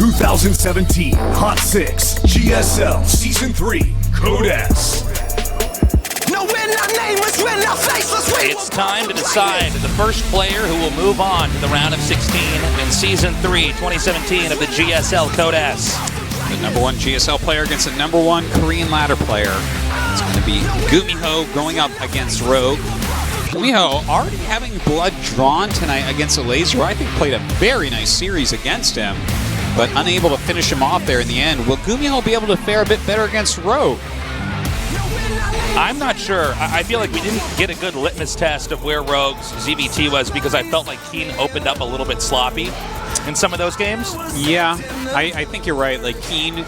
2017 Hot 6 GSL Season 3 Code S. It's time to decide the first player who will move on to the round of 16 in Season 3 2017 of the GSL Code S. The #1 GSL player against the #1 Korean ladder player. It's going to be GuMiho going up against Rogue. GuMiho already having blood drawn tonight against a laser. I think played a very nice series against him, but unable to finish him off there in the end. Will GuMiho be able to fare a bit better against Rogue? I'm not sure. I feel like we didn't get a good litmus test of where Rogue's ZVT was because I felt like Keen opened up a little bit sloppy in some of those games. Yeah, I think you're right. Like, Keen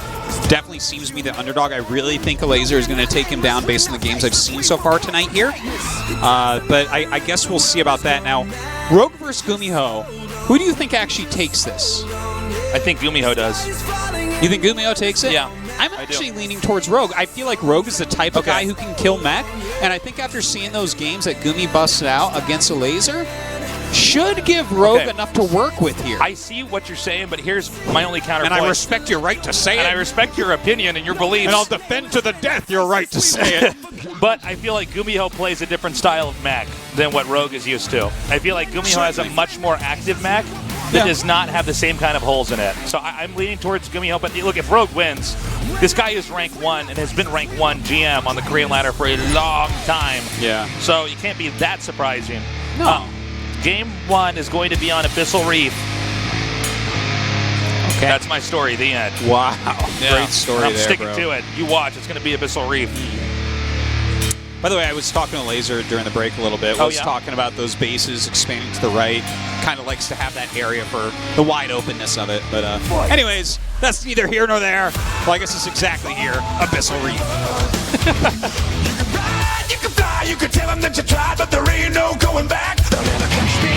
definitely seems to be the underdog. I really think a laser is going to take him down based on the games I've seen so far tonight here. But I guess we'll see about that. Now, Rogue versus GuMiho, who do you think actually takes this? I think GuMiho does. You think GuMiho takes it? Yeah. I'm actually leaning towards Rogue. I feel like Rogue is the type of guy who can kill mech, and I think after seeing those games that Gumi busted out against a laser, should give Rogue enough to work with here. I see what you're saying, but here's my only counterpoint. And I respect your right to say it. And I respect your opinion and your beliefs. And I'll defend to the death your right to say it. But I feel like GuMiho plays a different style of mech than what Rogue is used to. I feel like GuMiho has a much more active mech that does not have the same kind of holes in it. So I'm leaning towards GuMiho. But look, if Rogue wins, this guy is rank 1 and has been rank 1 GM on the Korean ladder for a long time. Yeah. So you can't be that surprising. No. Game 1 is going to be on Abyssal Reef. Okay. That's my story, the end. Wow. Great story I'm there, sticking bro. to it. You watch, it's going to be Abyssal Reef. By the way, I was talking to Laser during the break a little bit. I was talking about those bases expanding to the right. Kind of likes to have that area for the wide openness of it. But anyways, that's neither here nor there. Well, I guess it's exactly here. Abyssal Reef. You can fly, you can tell them that you tried, but there ain't no going back. They'll never catch me.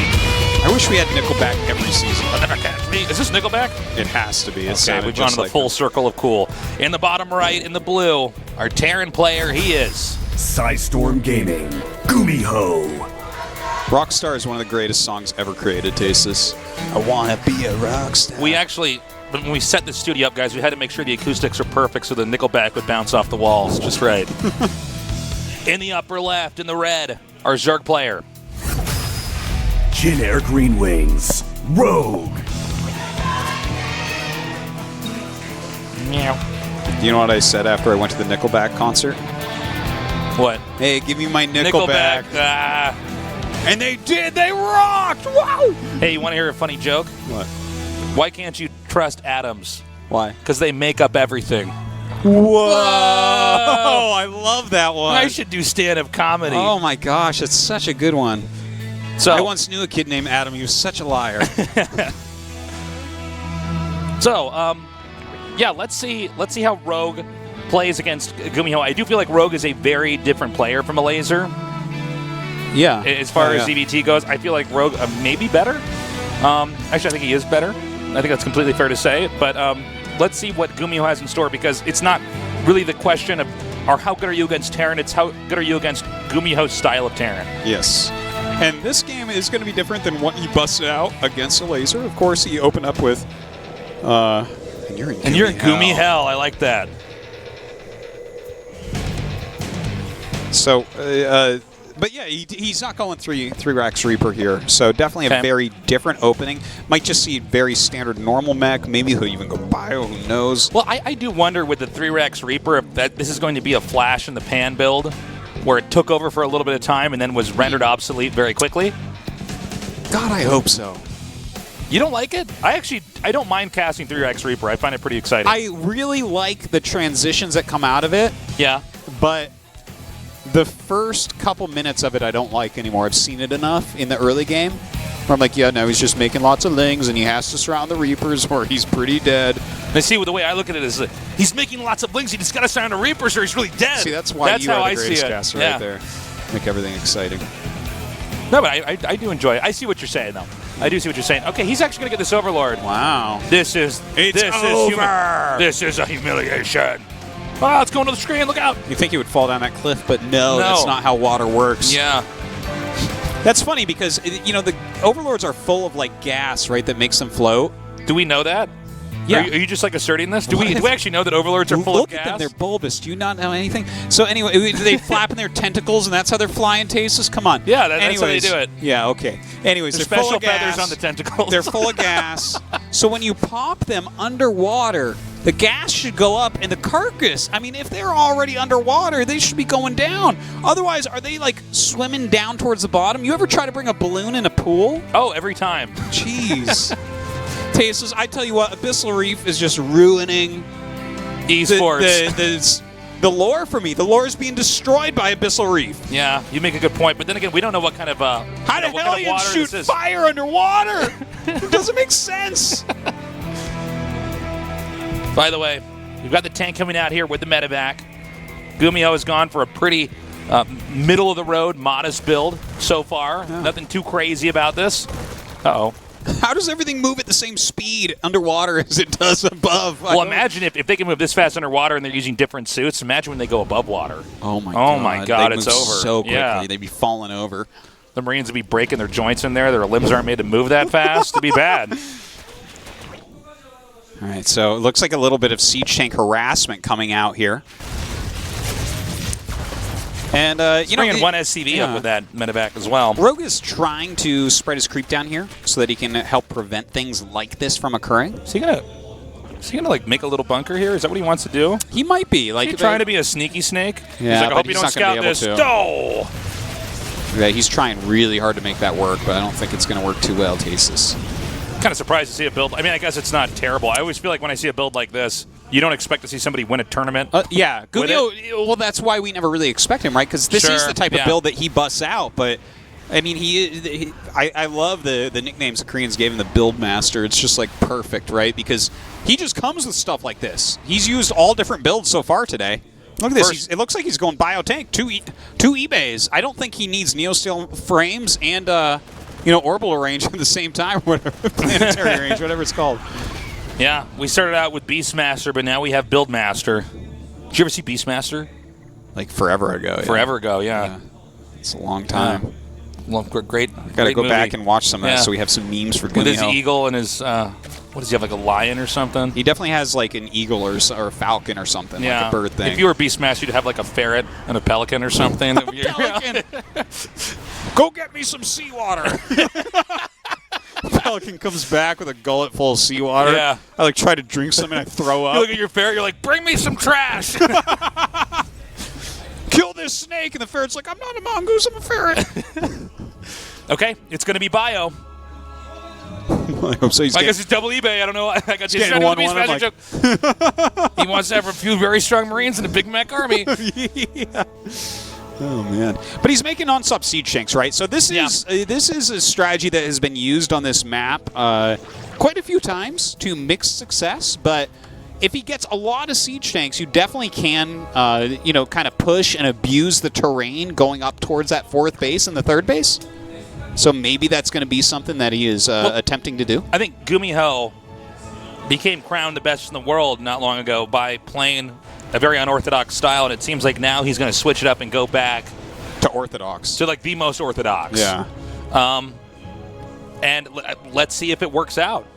I wish we had Nickelback every season. They'll never catch me. Is this Nickelback? It has to be. Okay, we've gone to the full circle of cool. In the bottom right, in the blue, our Terran player, he is Psystorm Gaming, GuMiho. Rockstar is one of the greatest songs ever created, Tasteless. I want to be a rockstar. We actually, when we set the studio up, guys, we had to make sure the acoustics are perfect so the Nickelback would bounce off the walls just right. In the upper left, in the red, our Zerg player. Jin Air Green Wings, Rogue. Meow. Do you know what I said after I went to the Nickelback concert? What? Hey, give me my Nickelback. And they did. They rocked. Wow. Hey, you want to hear a funny joke? What? Why can't you trust atoms? Why? Because they make up everything. Whoa. I love that one. I should do stand-up comedy. Oh, my gosh. It's such a good one. So I once knew a kid named Adam. He was such a liar. So, yeah, let's see how Rogue plays against GuMiho. I do feel like Rogue is a very different player from a laser. Yeah. As far as ZVT goes, I feel like Rogue may be better. Actually, I think he is better. I think that's completely fair to say. But let's see what GuMiho has in store, because it's not really the question of how good are you against Terran. It's how good are you against GuMiho's style of Terran. Yes. And this game is going to be different than what he busted out against a laser. Of course, he opened up with... and you're in GuMi hell. I like that. So, but yeah, he's not going three racks Reaper here. So definitely a very different opening. Might just see very standard normal mech. Maybe he'll even go bio. Who knows? Well, I do wonder with the 3 racks Reaper if this is going to be a flash in the pan build, where it took over for a little bit of time and then was rendered obsolete very quickly. God, I hope so. You don't like it? I don't mind casting 3 racks Reaper. I find it pretty exciting. I really like the transitions that come out of it. Yeah. But the first couple minutes of it I don't like anymore. I've seen it enough in the early game where I'm like, yeah, no, he's just making lots of lings and he has to surround the Reapers or he's pretty dead. And see, the way I look at it is he's making lots of lings. He just got to surround the Reapers or he's really dead. See, that's why you are the greatest caster right there. Make everything exciting. No, but I do enjoy it. I see what you're saying, though. I do see what you're saying. Okay, he's actually going to get this Overlord. Wow. This is over. This is a humiliation. Oh, it's going to the screen. Look out. You think he would fall down that cliff, but no, that's not how water works. Yeah. That's funny because, you know, the Overlords are full of, like, gas, right, that makes them float. Do we know that? Yeah. Are you just like asserting this? Do we actually know that overlords are full Look of gas? at them, they're bulbous. Do you not know anything? So anyway, do they flapping their tentacles and that's how they're flying, Tasteless? Come on. Yeah, that's how they do it. Yeah, okay. Anyways, There's they're full special of gas. feathers on the tentacles. They're full of gas. So when you pop them underwater, the gas should go up and the carcass, I mean, if they're already underwater, they should be going down. Otherwise, are they like swimming down towards the bottom? You ever try to bring a balloon in a pool? Oh, every time. Jeez. Tasteless, I tell you what, Abyssal Reef is just ruining Esports. the lore for me. The lore is being destroyed by Abyssal Reef. Yeah, you make a good point. But then again, we don't know what kind of How the hell you shoot fire underwater? It doesn't make sense. By the way, we've got the tank coming out here with the medevac. GuMiho has gone for a pretty middle-of-the-road, modest build so far. Yeah. Nothing too crazy about this. Uh-oh. How does everything move at the same speed underwater as it does above? Well, imagine if they can move this fast underwater and they're using different suits. Imagine when they go above water. Oh, my God. Oh, my God, they it's move over. So quickly. Yeah. They'd be falling over. The Marines would be breaking their joints in there. Their limbs aren't made to move that fast. It'd be bad. All right, so it looks like a little bit of siege tank harassment coming out here. And, you know, bringing one SCV up with that medevac as well. Rogue is trying to spread his creep down here so that he can help prevent things like this from occurring. Is he gonna like make a little bunker here? Is that what he wants to do? He might be. Like, is he trying to be a sneaky snake? Yeah, he's like, I hope but you he's don't not gonna scout be able this. to. Yeah, he's trying really hard to make that work, but I don't think it's going to work too well, Tasteless. Kind of surprised to see a build. I mean, I guess it's not terrible. I always feel like when I see a build like this, you don't expect to see somebody win a tournament. Yeah, GuMiho, well, that's why we never really expect him, right? Because this is the type of build that he busts out. But, I mean, I love the nicknames the Koreans gave him, the Build Master. It's just, like, perfect, right? Because he just comes with stuff like this. He's used all different builds so far today. Look at this. It looks like he's going Biotank, two eBays. I don't think he needs Neosteel frames and orbital range at the same time, whatever, planetary range, whatever it's called. Yeah, we started out with Beastmaster, but now we have Buildmaster. Did you ever see Beastmaster? Like forever ago. Forever ago, yeah. It's a long time. Well, great. Got to go movie. back and watch some of that so we have some memes for GuMiho. With his eagle and his, what does he have, like a lion or something? He definitely has like an eagle or a falcon or something, like a bird thing. If you were Beastmaster, you'd have like a ferret and a pelican or something. Pelican! Go get me some seawater! Pelican comes back with a gullet full of seawater. Yeah. I like try to drink some and I throw up. You look at your ferret, you're like, bring me some trash! Kill this snake! And the ferret's like, I'm not a mongoose, I'm a ferret. Okay, it's going to be Bio. I hope so. I guess it's double eBay. I don't know. I got you getting one joke. He wants to have a few very strong Marines and a big mech army. Yeah. Oh man! But he's making non-stop siege tanks, right? So this is a strategy that has been used on this map quite a few times to mixed success. But if he gets a lot of siege tanks, you definitely can, kind of push and abuse the terrain going up towards that fourth base and the third base. So maybe that's going to be something that he is attempting to do. I think GuMiho became crowned the best in the world not long ago by playing a very unorthodox style, and it seems like now he's going to switch it up and go back to orthodox. To like the most orthodox. Yeah. And let's see if it works out.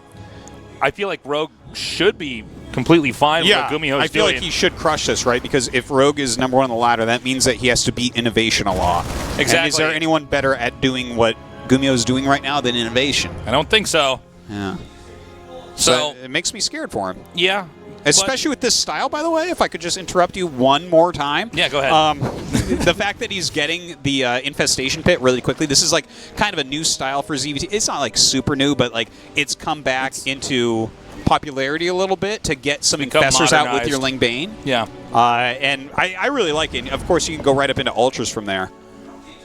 I feel like Rogue should be completely fine with what GuMiho's doing. I feel like he should crush this, right? Because if Rogue is number one on the ladder, that means that he has to beat innovation a lot. Exactly. And is there anyone better at doing what GuMiho is doing right now than innovation? I don't think so. Yeah. So it makes me scared for him. Yeah. Especially with this style, by the way, if I could just interrupt you one more time. Yeah, go ahead. The fact that he's getting the infestation pit really quickly, this is like kind of a new style for ZVT. It's not like super new, but like it's come back into popularity a little bit to get some infestors out with your Ling Bane. Yeah. And I really like it. Of course, you can go right up into Ultras from there.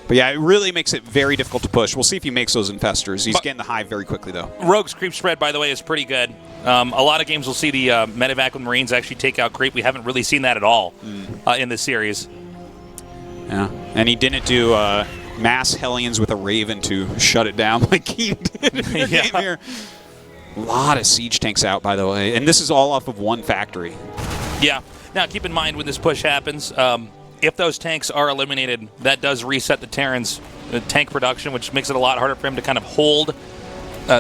But yeah, it really makes it very difficult to push. We'll see if he makes those infestors. He's getting the hive very quickly, though. Rogue's creep spread, by the way, is pretty good. A lot of games will see the medevac with Marines actually take out creep. We haven't really seen that at all in this series. Yeah, and he didn't do mass Hellions with a Raven to shut it down like he did in the game here. A lot of siege tanks out, by the way, and this is all off of one factory. Yeah. Now, keep in mind when this push happens, if those tanks are eliminated, that does reset the Terran's tank production, which makes it a lot harder for him to kind of hold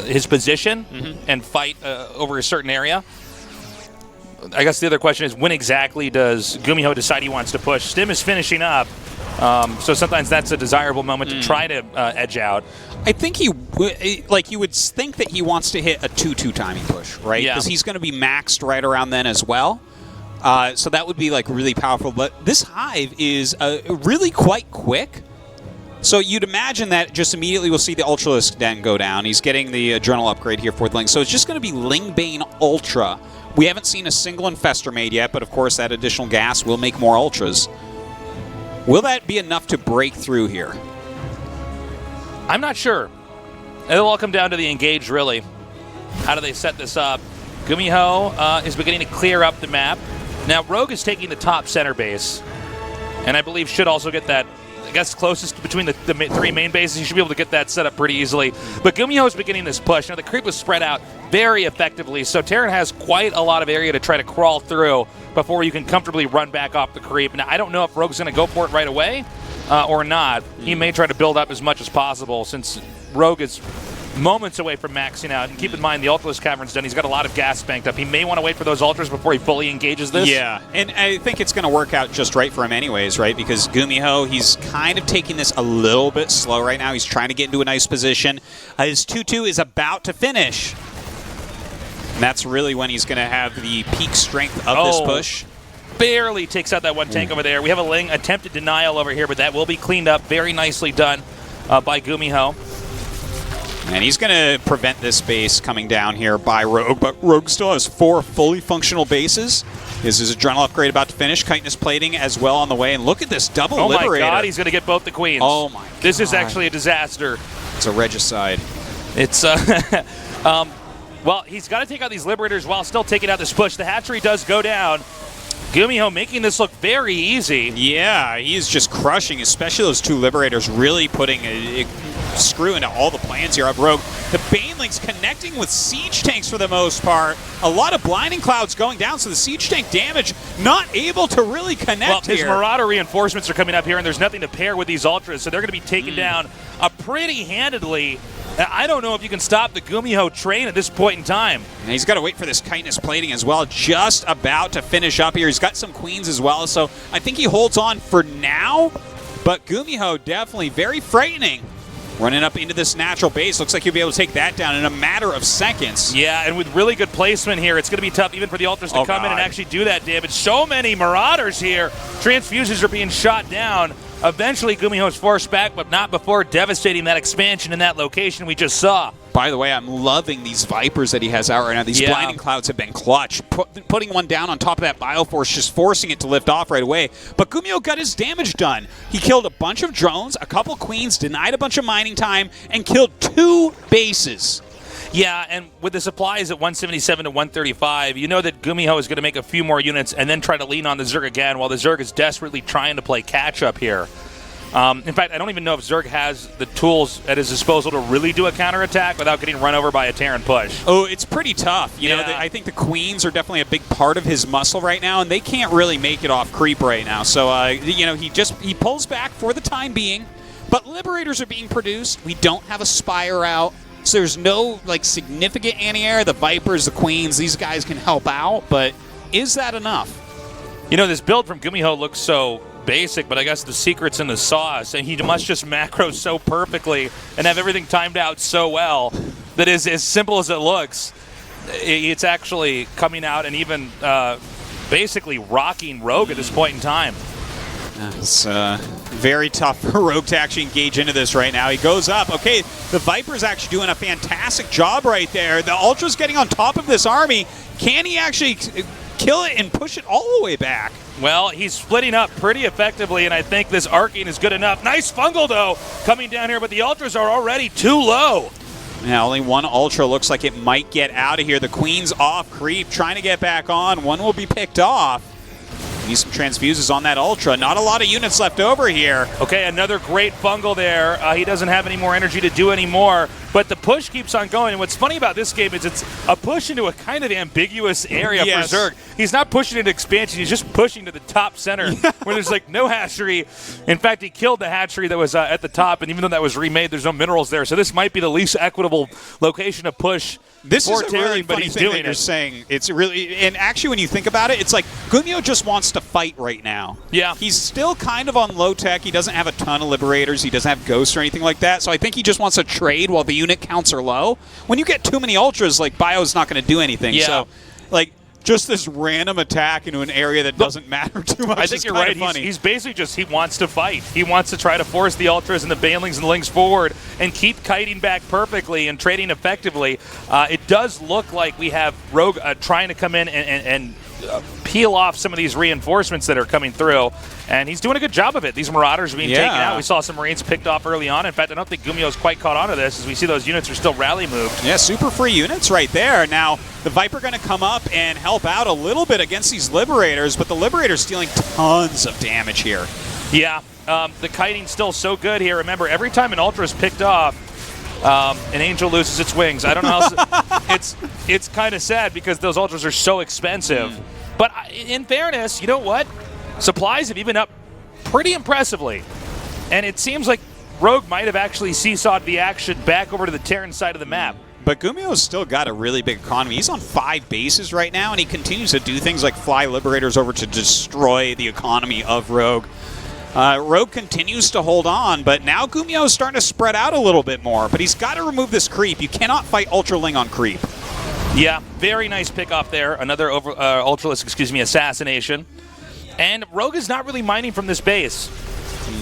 his position and fight over a certain area. I guess the other question is, when exactly does GuMiho decide he wants to push? Stim is finishing up, so sometimes that's a desirable moment to try to edge out. I think you would think that he wants to hit a 2-2 timing push, right? Yeah. Because he's going to be maxed right around then as well. So that would be like really powerful. But this Hive is really quite quick. So you'd imagine that just immediately we'll see the Ultralisk then go down. He's getting the Adrenal upgrade here for the Ling. So it's just going to be Lingbane Ultra. We haven't seen a single Infestor made yet, but of course that additional gas will make more Ultras. Will that be enough to break through here? I'm not sure. It'll all come down to the engage, really. How do they set this up? GuMiho is beginning to clear up the map. Now, Rogue is taking the top center base, and I believe should also get that, I guess, closest between the three main bases. He should be able to get that set up pretty easily. But GuMiho is beginning this push. Now, the creep was spread out very effectively, so Terran has quite a lot of area to try to crawl through before you can comfortably run back off the creep. Now, I don't know if Rogue's going to go for it right away or not. He may try to build up as much as possible since Rogue is moments away from maxing out. And keep in mind, the Ultralisk Cavern's done. He's got a lot of gas banked up. He may want to wait for those Ultras before he fully engages this. Yeah, and I think it's going to work out just right for him anyways, right? Because GuMiho, he's kind of taking this a little bit slow right now. He's trying to get into a nice position. His 2-2 is about to finish. And that's really when he's going to have the peak strength of this push. Barely takes out that one tank over there. We have a Ling attempted denial over here, but that will be cleaned up. Very nicely done by GuMiho. And he's going to prevent this base coming down here by Rogue, but Rogue still has 4 fully functional bases. Is his Adrenal upgrade about to finish? Chitinous plating as well on the way. And look at this double Liberator. Oh my god, he's going to get both the queens. Oh my god. This is actually a disaster. It's a regicide. It's, well, he's got to take out these Liberators while still taking out this push. The hatchery does go down. GuMiho making this look very easy. Yeah, he is just crushing, especially those 2 Liberators, really putting a screw into all the plans here of Rogue. The Banelings connecting with Siege Tanks for the most part. A lot of Blinding Clouds going down, so the Siege Tank damage not able to really connect here. His Marauder reinforcements are coming up here, and there's nothing to pair with these Ultras, so they're going to be taken down pretty handedly. I don't know if you can stop the GuMiho train at this point in time. And he's got to wait for this chitinous plating as well. Just about to finish up here. He's got some queens as well, so I think he holds on for now. But GuMiho definitely very frightening. Running up into this natural base. Looks like he'll be able to take that down in a matter of seconds. Yeah, and with really good placement here, it's going to be tough even for the Ultras to come in and actually do that damage. So many Marauders here. Transfuses are being shot down. Eventually, GuMiho's forced back, but not before devastating that expansion in that location we just saw. By the way, I'm loving these Vipers that he has out right now. These Blinding Clouds have been clutch. Putting one down on top of that Bioforce, just forcing it to lift off right away. But GuMiho got his damage done. He killed a bunch of drones, a couple queens, denied a bunch of mining time, and killed 2 bases. Yeah, and with the supplies at 177 to 135, you know that GuMiho is going to make a few more units and then try to lean on the Zerg again while the Zerg is desperately trying to play catch-up here. In fact, I don't even know if Zerg has the tools at his disposal to really do a counterattack without getting run over by a Terran push. Oh, it's pretty tough. You know, I think the Queens are definitely a big part of his muscle right now, and they can't really make it off creep right now. So, you know, he pulls back for the time being, but Liberators are being produced. We don't have a Spire out, so there's no, like, significant anti-air. The Vipers, the Queens, these guys can help out, but is that enough? You know, this build from GuMiho looks so basic, but I guess the secret's in the sauce, and he must just macro so perfectly and have everything timed out so well that is as simple as it looks. It's actually coming out and even basically rocking Rogue at this point in time. It's very tough for Rogue to actually engage into this right now. He goes up. Okay, the Viper's actually doing a fantastic job right there. The Ultra's getting on top of this army. Can he actually kill it and push it all the way back? Well, he's splitting up pretty effectively, and I think this arcing is good enough. Nice fungal, though, coming down here, but the Ultras are already too low. Yeah, only one Ultra looks like it might get out of here. The Queen's off creep, trying to get back on. One will be picked off. Need some transfuses on that Ultra. Not a lot of units left over here. Okay, another great fungal there. He doesn't have any more energy to do any more. But the push keeps on going. And what's funny about this game is it's a push into a kind of ambiguous area Yes. for Zerg. He's not pushing into expansion. He's just pushing to the top center where there's like no hatchery. In fact, he killed the hatchery that was at the top. And even though that was remade, there's no minerals there. So this might be the least equitable location of push. This is for a Terran, really but funny he's thing doing that you're it. saying. It's really, and actually when you think about it, it's like GuMiho just wants to fight right now. Yeah. He's still kind of on low tech. He doesn't have a ton of liberators. He doesn't have ghosts or anything like that. So I think he just wants to trade while the unit counts are low. When you get too many ultras, like Bio's not going to do anything. Yeah. So like just this random attack into an area that doesn't matter too much. I think is you're kind right. of funny. He's basically just, he wants to fight. He wants to try to force the Ultras and the Banelings and the Lings forward and keep kiting back perfectly and trading effectively. It does look like we have Rogue trying to come in and peel off some of these reinforcements that are coming through, and he's doing a good job of it. These Marauders are being taken out. We saw some Marines picked off early on. In fact, I don't think GuMiho's quite caught on to this, as we see those units are still rally moved. Yeah, super free units right there. Now, the Viper going to come up and help out a little bit against these Liberators, but the Liberators stealing tons of damage here. Yeah, the kiting's still so good here. Remember, every time an Ultra is picked off, an Angel loses its wings. I don't know how else. It's kind of sad because those Ultras are so expensive. But in fairness, you know what? Supplies have even up pretty impressively. And it seems like Rogue might have actually seesawed the action back over to the Terran side of the map. But GuMiho's still got a really big economy. He's on 5 bases right now, and he continues to do things like fly Liberators over to destroy the economy of Rogue. Rogue continues to hold on, but now GuMiho is starting to spread out a little bit more. But he's got to remove this creep. You cannot fight Ultraling on creep. Yeah, very nice pick off there. Another Ultralisk, assassination. And Rogue is not really mining from this base.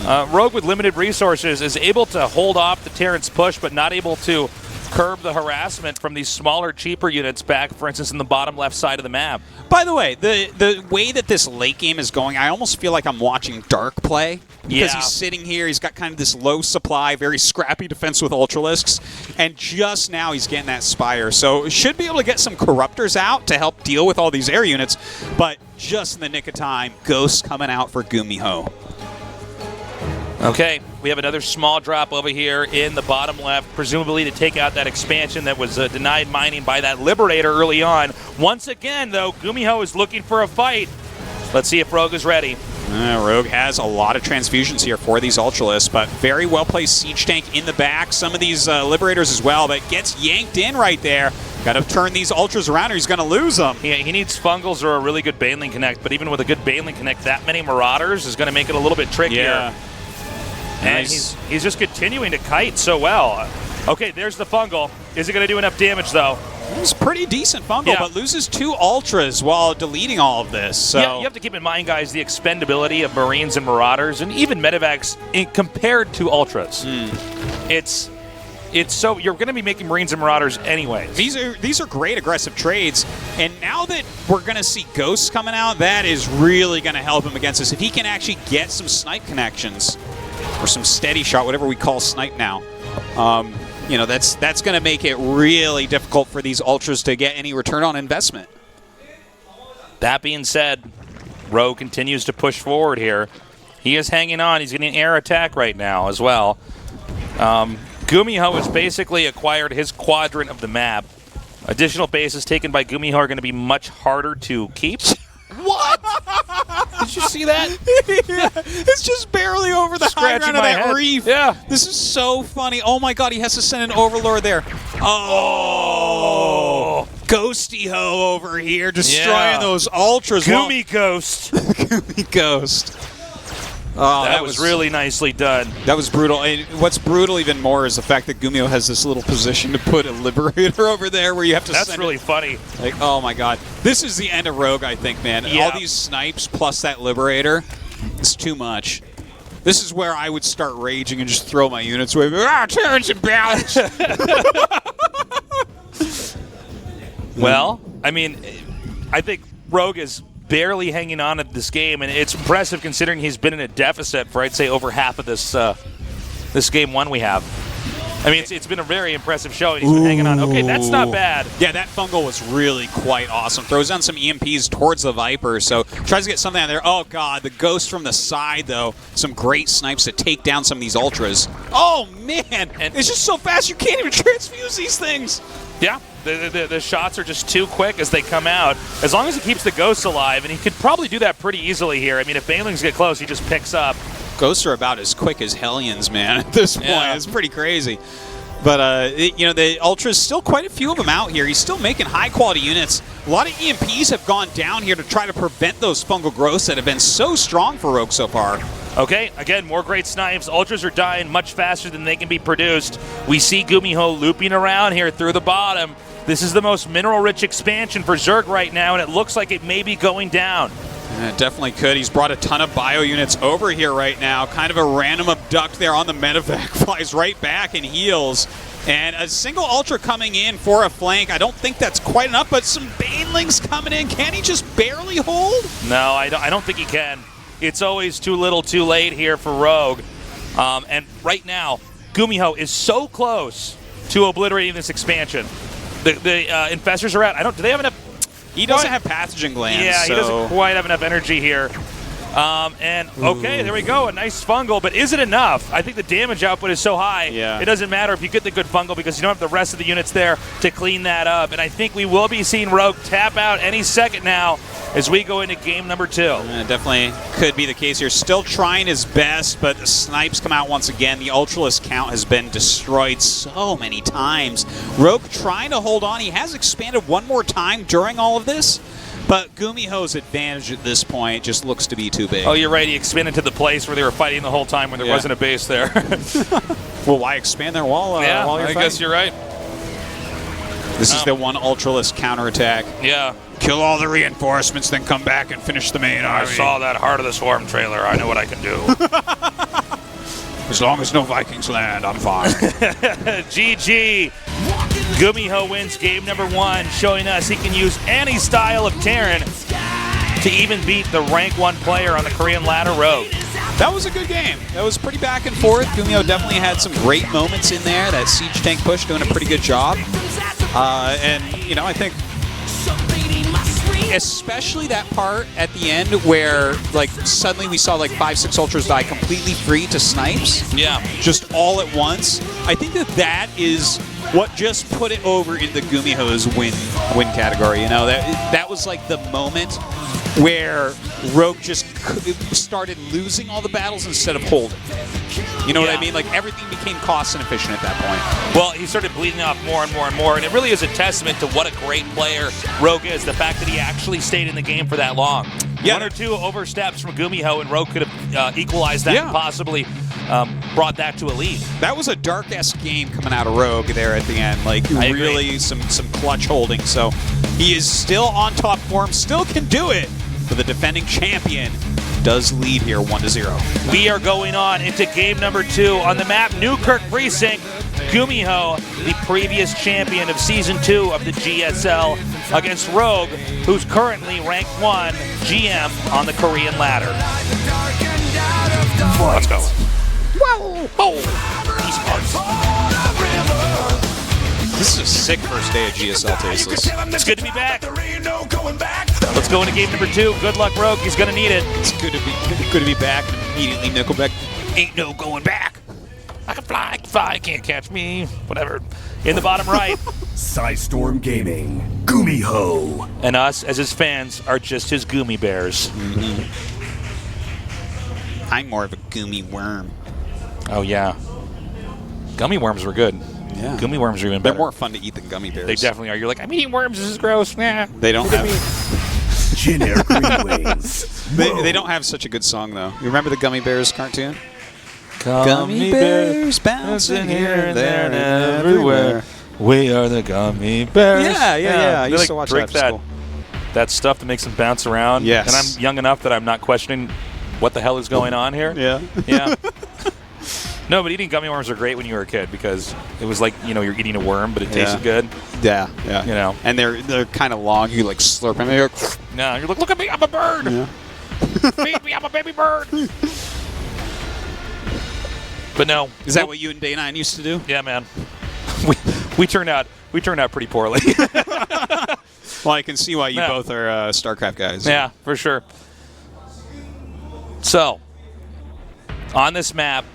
Rogue with limited resources is able to hold off the Terran's push, but not able to curb the harassment from these smaller, cheaper units back, for instance, in the bottom left side of the map. By the way, the way that this late game is going, I almost feel like I'm watching Dark play. Because he's sitting here, he's got kind of this low supply, very scrappy defense with Ultralisks, and just now he's getting that Spire. So should be able to get some Corruptors out to help deal with all these air units, but just in the nick of time, Ghosts coming out for GuMiho. Okay, we have another small drop over here in the bottom left, presumably to take out that expansion that was denied mining by that Liberator early on. Once again, though, GuMiho is looking for a fight. Let's see if Rogue is ready. Rogue has a lot of transfusions here for these Ultralisks, but very well-placed siege tank in the back. Some of these Liberators as well, but gets yanked in right there. Got to turn these Ultras around or he's going to lose them. Yeah, he needs Fungals or a really good Baneling Connect, but even with a good Baneling Connect, that many Marauders is going to make it a little bit trickier. Yeah. And Nice. he's just continuing to kite so well. Okay, there's the Fungal. Is it going to do enough damage, though? It's pretty decent Fungal, but loses 2 Ultras while deleting all of this. So. Yeah, you have to keep in mind, guys, the expendability of Marines and Marauders, and even Medivacs compared to Ultras. It's so you're going to be making Marines and Marauders anyways. These are great aggressive trades, and now that we're going to see Ghosts coming out, that is really going to help him against us. If he can actually get some snipe connections, or some steady shot, whatever we call snipe now, you know, that's going to make it really difficult for these Ultras to get any return on investment. That being said, Rogue continues to push forward here. He is hanging on. He's getting an air attack right now as well. GuMiho has basically acquired his quadrant of the map. Additional bases taken by GuMiho are going to be much harder to keep. What? Did you see that? Yeah, it's just barely over the high ground of that reef. Yeah. This is so funny. Oh my god, he has to send an Overlord there. Oh. Ghosty-ho over here destroying those Ultras. Ghost. Ghost. Oh, that was really nicely done. That was brutal. And what's brutal even more is the fact that GuMiho has this little position to put a Liberator over there where you have to That's send really it. funny. Like, oh my god. This is the end of Rogue, I think, man. Yeah. All these snipes plus that Liberator, it's too much. This is where I would start raging and just throw my units away. Terrans and balance. Well, I mean, I think Rogue is barely hanging on at this game, and it's impressive considering he's been in a deficit for, I'd say, over half of this this game one we have. I mean, it's been a very impressive show, and he's been hanging on. Okay, that's not bad. Yeah, that fungal was really quite awesome. Throws down some EMPs towards the Viper, so tries to get something out there. Oh, God, the Ghost from the side, though. Some great snipes to take down some of these Ultras. Oh, man. And it's just so fast you can't even transfuse these things. Yeah, the shots are just too quick as they come out. As long as he keeps the Ghosts alive, and he could probably do that pretty easily here. I mean, if Banelings get close, he just picks up. Ghosts are about as quick as Hellions, man, at this point. Yeah. It's pretty crazy. But, you know, the Ultras, still quite a few of them out here. He's still making high-quality units. A lot of EMPs have gone down here to try to prevent those fungal growths that have been so strong for Rogue so far. Okay, again, more great snipes. Ultras are dying much faster than they can be produced. We see GuMiho looping around here through the bottom. This is the most mineral-rich expansion for Zerg right now, and it looks like it may be going down. Yeah, it definitely could. He's brought a ton of bio units over here right now. Kind of a random abduct there on the medevac. Flies right back and heals. And a single Ultra coming in for a flank. I don't think that's quite enough, but some Banelings coming in. Can he just barely hold? No, I don't think he can. It's always too little too late here for Rogue. And right now, GuMiho is so close to obliterating this expansion. The infestors are out. Do they have enough? He doesn't have pathogen glands. Yeah, so. he doesn't quite have enough energy here. Okay, there we go. A nice fungal, but is it enough? I think the damage output is so high, it doesn't matter if you get the good fungal because you don't have the rest of the units there to clean that up. And I think we will be seeing Rogue tap out any second now as we go into game number 2. Definitely could be the case here. Still trying his best, but the snipes come out once again. The Ultralist count has been destroyed so many times. Rogue trying to hold on. He has expanded one more time during all of this, but GuMiho's advantage at this point just looks to be too big. Oh, you're right. He expanded to the place where they were fighting the whole time when there wasn't a base there. Well, why expand there while you're I fighting? guess you're right. This is the one Ultralist counterattack. Yeah. Kill all the reinforcements, then come back and finish the main army. I saw that Heart of the Swarm trailer. I know what I can do. As long as no Vikings land, I'm fine. GG. GuMiho wins game number 1, showing us he can use any style of Terran to even beat the rank 1 player on the Korean ladder Rogue. That was a good game. That was pretty back and forth. GuMiho definitely had some great moments in there. That siege tank push doing a pretty good job. And, you know, I think especially that part at the end where, like, suddenly we saw, like, 5-6 Ultras die completely free to snipes. Yeah. Just all at once. I think that is what just put it over in the GuMiho's win category. You know, that was, like, the moment where Rogue just started losing all the battles instead of holding. You know what I mean? Like, everything became cost inefficient at that point. Well, he started bleeding off more and more and more, and it really is a testament to what a great player Rogue is, the fact that he actually stayed in the game for that long. Yeah. 1 or 2 oversteps from GuMiho, and Rogue could have equalized that and possibly brought that to a lead. That was a dark-esque game coming out of Rogue there at the end. Like, really some clutch holding. So he is still on top form, still can do it, but the defending champion does lead here 1-0. We are going on into game number 2 on the map Newkirk Precinct. GuMiho, the previous champion of Season 2 of the GSL, against Rogue, who's currently ranked 1 GM on the Korean ladder. Let's go. Wow! Oh. This is a sick first day of GSL Tasteless. It's good to be back. Let's go into game number 2. Good luck, Rogue. He's going to need it. It's good to be back. And immediately Nickelback, ain't no going back. I can fly, can't catch me. Whatever. In the bottom right. Psystorm Gaming, GuMiho. And us, as his fans, are just his Gummy Bears. Mm-hmm. I'm more of a gummy worm. Oh, yeah. Gummy worms were good. Yeah. Gummy worms are even better. They're more fun to eat than gummy bears. They definitely are. You're like, I'm eating worms. This is gross. Nah. They don't have... Generic green wings. They don't have such a good song, though. You remember the Gummy Bears cartoon? Gummy bears bouncing here and there and everywhere. We are the Gummy Bears. Yeah. I used to watch that at school. That stuff that makes them bounce around. Yes. And I'm young enough that I'm not questioning what the hell is going on here. Yeah. No, but eating gummy worms are great when you were a kid because it was like, you know, you're eating a worm, but it tasted good. Yeah. You know. And they're kind of long. You like slurp them. You're like, no, you're like, look at me, I'm a bird. Yeah. Feed me, I'm a baby bird. But no. Is that what you and Day9 used to do? Yeah, man. We turned out pretty poorly. Well, I can see why you Yeah. both are StarCraft guys. Yeah, for sure. So, on this map,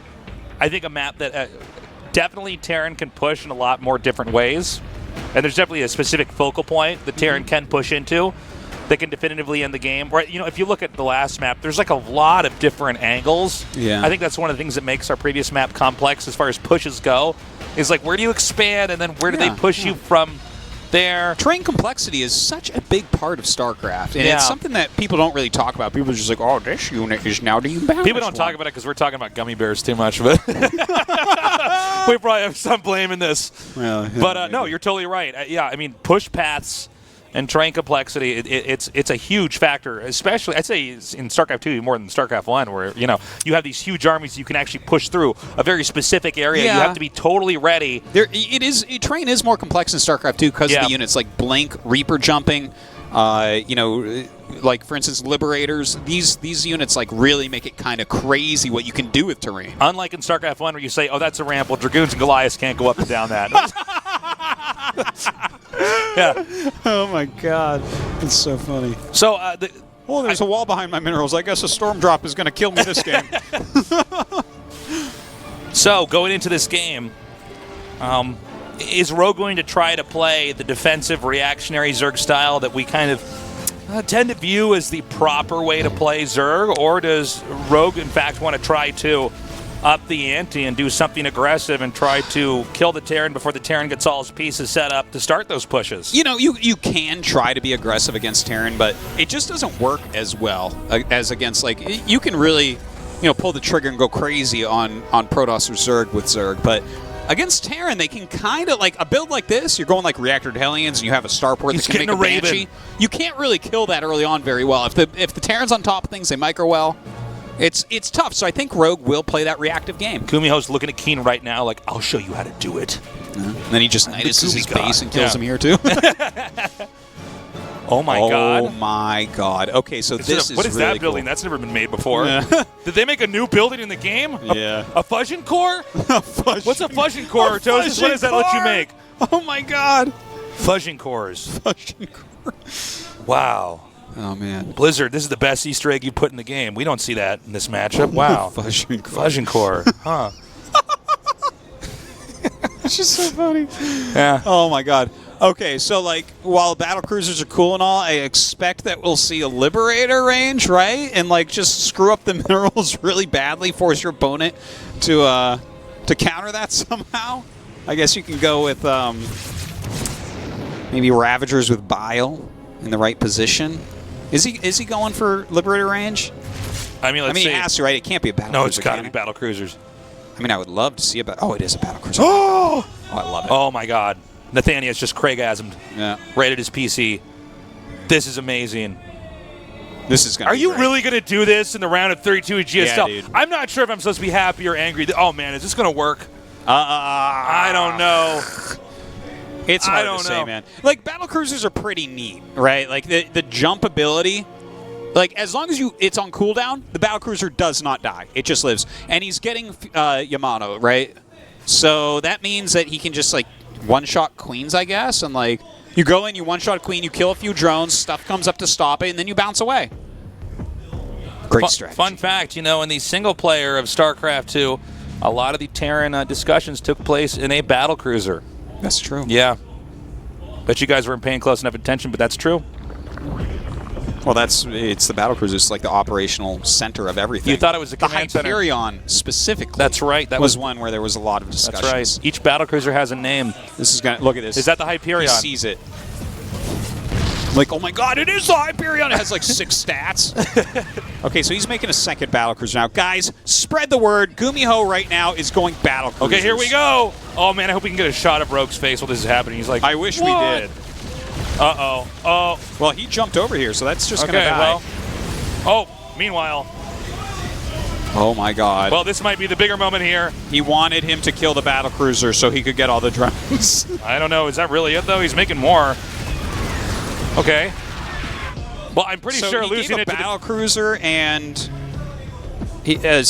I think a map that definitely Terran can push in a lot more different ways. And there's definitely a specific focal point that Terran can push into that can definitively end the game. Right? You know, if you look at the last map, there's like a lot of different angles. Yeah. I think that's one of the things that makes our previous map complex as far as pushes go. Is like, where do you expand and then where do they push you from there? Terrain complexity is such a big part of StarCraft, and Yeah. it's something that people don't really talk about. People are just like, oh, this unit is now the balance. People don't talk about it because we're talking about gummy bears too much, but we probably have some blame in this. Well, But no, you're totally right. Yeah, I mean, push paths and terrain complexity, it's a huge factor, especially, I'd say in StarCraft 2 more than StarCraft 1, where, you know, you have these huge armies you can actually push through a very specific area. Yeah. You have to be totally ready. Terrain is more complex in StarCraft 2 because of the units like Blink, Reaper jumping, you know, like, for instance, Liberators. These units, like, really make it kind of crazy what you can do with terrain. Unlike in StarCraft 1 where you say, oh, that's a ramp, well, Dragoons and Goliaths can't go up and down that. Yeah. Oh, my God. It's so funny. So, There's a wall behind my minerals. I guess a storm drop is going to kill me this game. So, going into this game, is Rogue going to try to play the defensive reactionary Zerg style that we kind of tend to view as the proper way to play Zerg, or does Rogue, in fact, want to try to up the ante and do something aggressive and try to kill the Terran before the Terran gets all his pieces set up to start those pushes? You know, you can try to be aggressive against Terran, but it just doesn't work as well as against, like, you can really, you know, pull the trigger and go crazy on Protoss or Zerg with Zerg, but against Terran, they can kind of, like, a build like this, you're going like Reactor Hellions and you have a starport that can make a Banshee. You can't really kill that early on very well. If the Terran's on top of things, they micro well. It's tough, so I think Rogue will play that reactive game. GuMiho's looking at Keen right now like, I'll show you how to do it. And then he just notices his God. base and kills him here, too. Oh, my God. Oh, my God. Okay, so this is what is really that building? cool. That's never been made before. Yeah. Did they make a new building in the game? Yeah. A fusion core? What's a fusion core, Tosis? What does that let you make? Oh, my God. Fusion cores. Fusion core. Wow. Oh, man. Blizzard, this is the best Easter egg you put in the game. We don't see that in this matchup. Wow. Fusion core. Fusion core. Huh. It's just so funny. Yeah. Oh, my God. Okay, so, like, while battle cruisers are cool and all, I expect that we'll see a Liberator range, right? And, like, just screw up the minerals really badly, force your opponent to counter that somehow. I guess you can go with maybe Ravagers with Bile in the right position. Is he going for Liberator range? I mean, he has to, right? It can't be a battle No, cruiser. it's got to can be it? battle cruisers. I mean, I would love to see it, but oh, it is a battle cruiser. Oh, I love it. Oh, my God. Nathaniel's just Craigasmed. Yeah. Rated his PC. This is amazing. This is going to Are be you great. really going to do this in the round of 32 at GSL? Yeah, dude. I'm not sure if I'm supposed to be happy or angry. Oh, man, is this going to work? I don't know. It's I hard don't to say, know. man. Like, battle cruisers are pretty neat, right? Like, the jump ability, like, as long as it's on cooldown, the battle cruiser does not die. It just lives. And he's getting Yamato, right? So that means that he can just, like, one-shot queens, I guess, and, like, you go in, you one-shot a queen, you kill a few drones, stuff comes up to stop it, and then you bounce away. Great strategy. Fun fact, you know, in the single player of StarCraft 2, a lot of the Terran discussions took place in a battle cruiser. That's true. Yeah. Bet you guys weren't paying close enough attention, but that's true. Well, it's the battle cruiser. It's like the operational center of everything. You thought it was the command center. Hyperion specifically. That's right. That was one where there was a lot of discussions. That's right. Each battle cruiser has a name. This is gonna look at this. Is that the Hyperion? He sees it. Like, oh my God, it is the Hyperion. It has like 6 stats. Okay, so he's making a second battle cruiser now. Guys, spread the word. GuMiho right now is going battle cruisers. Okay, here we go. Oh, man, I hope we can get a shot of Rogue's face while this is happening. He's like, I wish we "What?" did. Uh-oh. Oh. Well, he jumped over here, so that's just Okay, going to die. well. Oh, meanwhile. Oh my God. Well, this might be the bigger moment here. He wanted him to kill the battle cruiser so he could get all the drones. I don't know. Is that really it, though? He's making more. Okay. Well, I'm pretty so sure he losing gave it a to battle cruiser and he has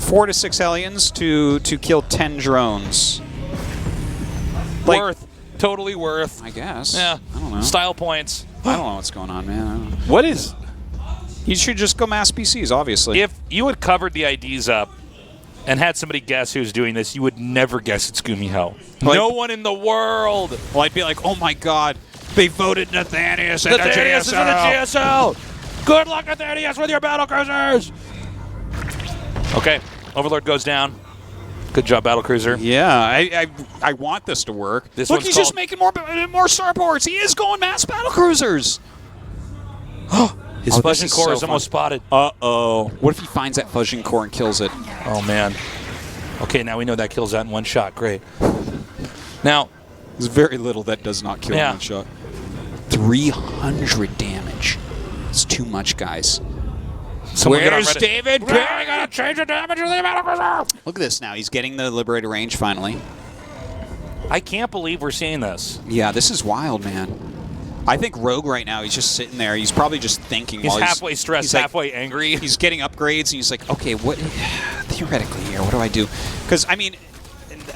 4 to 6 Hellions to kill 10 drones. Like, Worth. Totally worth. I guess. Yeah. I don't know. Style points. I don't know what's going on, man. I don't know. What is? You should just go mass BCs, obviously. If you had covered the IDs up and had somebody guess who's doing this, you would never guess it's GuMiho. Like- No one in the world. Well, I'd be like, oh my god, they voted Nathanius in the Nathanius is in the GSL. GSL. Good luck, Nathanius, with your battle cruisers. Okay, Overlord goes down. Good job, battle cruiser. Yeah, I want this to work. This Look, one's he's called- just making more starports. He is going mass battle cruisers. His Oh, this fusion is core so is fun. almost spotted. Uh-oh. What if he finds that fusion core and kills it? Oh, man. Okay, now we know that kills that in one shot. Great. Now, There's very little that does not kill Yeah. in one shot. 300 damage. It's too much, guys. someone get on Where's Reddit. David? We're gonna change the damage of the battle cruiser. Look at this now. He's getting the liberated range finally. I can't believe we're seeing this. Yeah, this is wild, man. I think Rogue right now, he's just sitting there. He's probably just thinking He's while halfway stressed, he's like- halfway angry. He's getting upgrades, and he's like, okay, what theoretically here, what do I do? Because, I mean,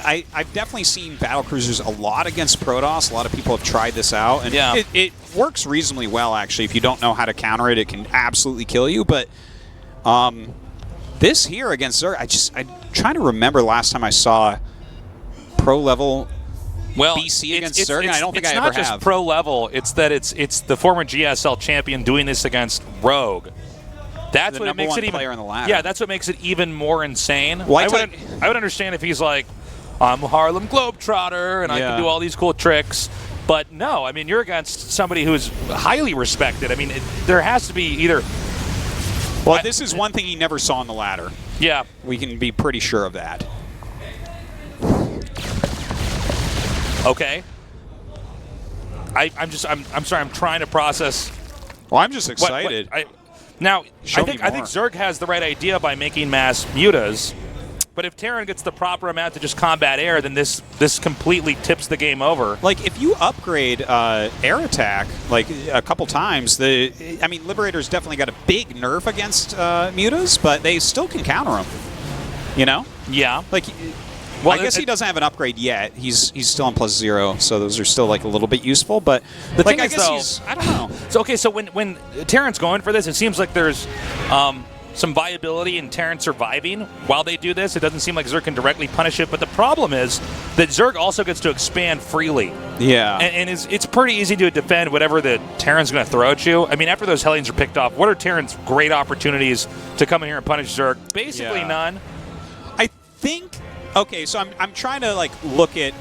I've definitely seen battle cruisers a lot against Protoss. A lot of people have tried this out, and Yeah. it works reasonably well, actually. If you don't know how to counter it, it can absolutely kill you. But this here against Zerg, I'm trying to remember last time I saw pro-level Well, BC against Zerg, and I don't think I ever It's not have. just pro level. It's that it's the former GSL champion doing this against Rogue. That's The what it number makes one it even. player on the ladder. Yeah, that's what makes it even more insane. Well, I would understand if he's like, I'm a Harlem Globetrotter and I Yeah. can do all these cool tricks. But no, I mean, you're against somebody who's highly respected. I mean, there has to be either. Well, this is one thing he never saw on the ladder. Yeah. We can be pretty sure of that. Okay. I'm sorry. I'm trying to process. Well, I'm just What- excited. Now, Show I me think more. Zerg has the right idea by making mass mutas, but if Terran gets the proper amount to just combat air, then this completely tips the game over. Like, if you upgrade air attack, like, a couple times, I mean, Liberator's definitely got a big nerf against mutas, but they still can counter them. You know? Yeah. Like, Well, I guess he doesn't have an upgrade yet. He's still on +0, so those are still, like, a little bit useful, but, The like, thing I is, guess though- he's, I don't know. So okay, so when Terran's going for this, it seems like there's some viability in Terran surviving while they do this. It doesn't seem like Zerg can directly punish it, but the problem is that Zerg also gets to expand freely. Yeah. And it's pretty easy to defend whatever the Terran's going to throw at you. I mean, after those Hellions are picked off, what are Terran's great opportunities to come in here and punish Zerg? Basically Yeah. none. I think. Okay, so I'm trying to like look at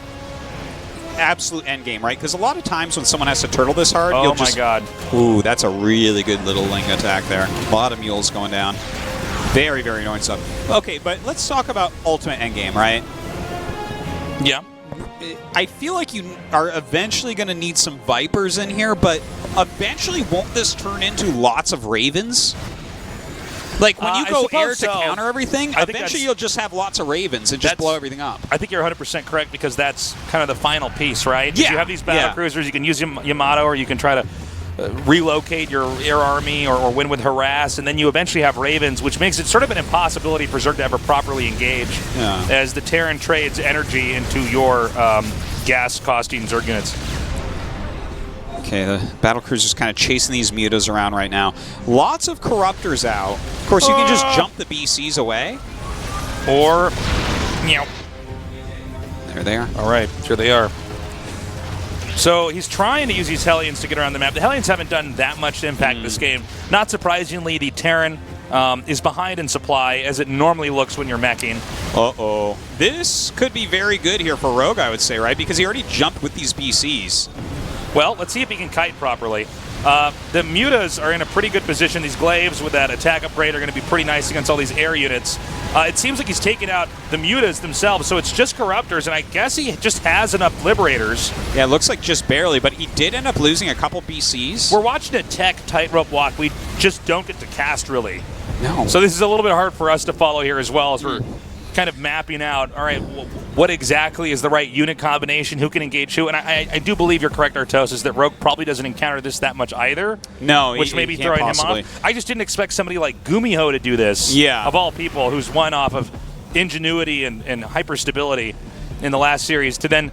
absolute endgame, right? Because a lot of times when someone has to turtle this hard, Oh you'll my just. god. Ooh, that's a really good little Ling attack there. A lot of mules going down. Very, very annoying stuff. Okay, but let's talk about ultimate endgame, right? Yeah. I feel like you are eventually going to need some Vipers in here, but eventually won't this turn into lots of Ravens? Like, when you I go suppose air to so. counter everything, I think eventually that's- you'll just have lots of Ravens and just That's- blow everything up. I think you're 100% correct because that's kind of the final piece, right? Yeah, You have these battle yeah. cruisers. You can use Yamato, or you can try to relocate your air army or win with harass, and then you eventually have Ravens, which makes it sort of an impossibility for Zerg to ever properly engage Yeah. as the Terran trades energy into your gas-costing Zerg units. Okay, the battle cruiser's kind of chasing these mutas around right now. Lots of corruptors out. Of course, you can just jump the BCs away. Or, you know, There they are. all right, here they are. So he's trying to use these Hellions to get around the map. The Hellions haven't done that much to impact this game. Not surprisingly, the Terran is behind in supply, as it normally looks when you're meching. Uh-oh. This could be very good here for Rogue, I would say, right? Because he already jumped with these BCs. Well, let's see if he can kite properly. The mutas are in a pretty good position. These glaives with that attack upgrade are going to be pretty nice against all these air units. It seems like he's taken out the mutas themselves, so it's just corruptors, and I guess he just has enough liberators. Yeah, it looks like just barely, but he did end up losing a couple BCs. We're watching a tech tightrope walk. We just don't get to cast, really. No. So this is a little bit hard for us to follow here as well, as we're kind of mapping out, all right, what exactly is the right unit combination, who can engage who. And I do believe you're correct, Artosis, that Rogue probably doesn't encounter this that much either. No, which may be throwing him off. I just didn't expect somebody like GuMiho to do this. Yeah. Of all people, who's won off of ingenuity and hyper stability in the last series, to then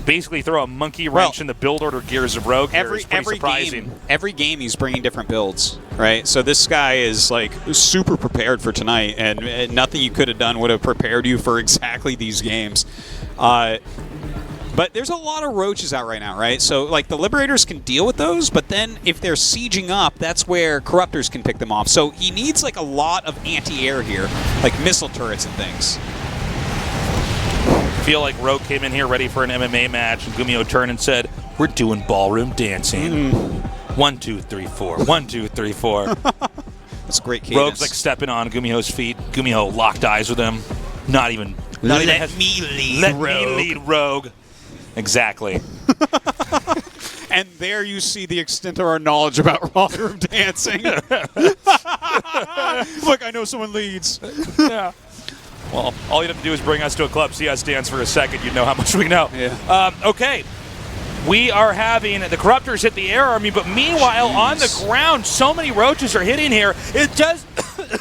basically throw a monkey wrench in the build order gears of Rogue here is pretty surprising. Every game he's bringing different builds, right? So this guy is like super prepared for tonight, and nothing you could have done would have prepared you for exactly these games. But there's a lot of roaches out right now, right? So like the Liberators can deal with those, but then if they're sieging up, that's where Corruptors can pick them off. So he needs like a lot of anti-air here, like missile turrets and things. I feel like Rogue came in here ready for an MMA match, and GuMiho turned and said, "We're doing ballroom dancing. 1, 2, 3, 4. 1, 2, 3, 4." That's a great cadence. Rogue's like stepping on GuMiho's feet. GuMiho locked eyes with him. Let me lead Rogue. Exactly. And there you see the extent of our knowledge about ballroom dancing. Look, I know someone leads. Yeah. Well, all you have to do is bring us to a club, see us dance for a second. You know how much we know. Yeah. Okay. We are having the Corruptors hit the air army, but meanwhile, on the ground, so many roaches are hitting here. It does,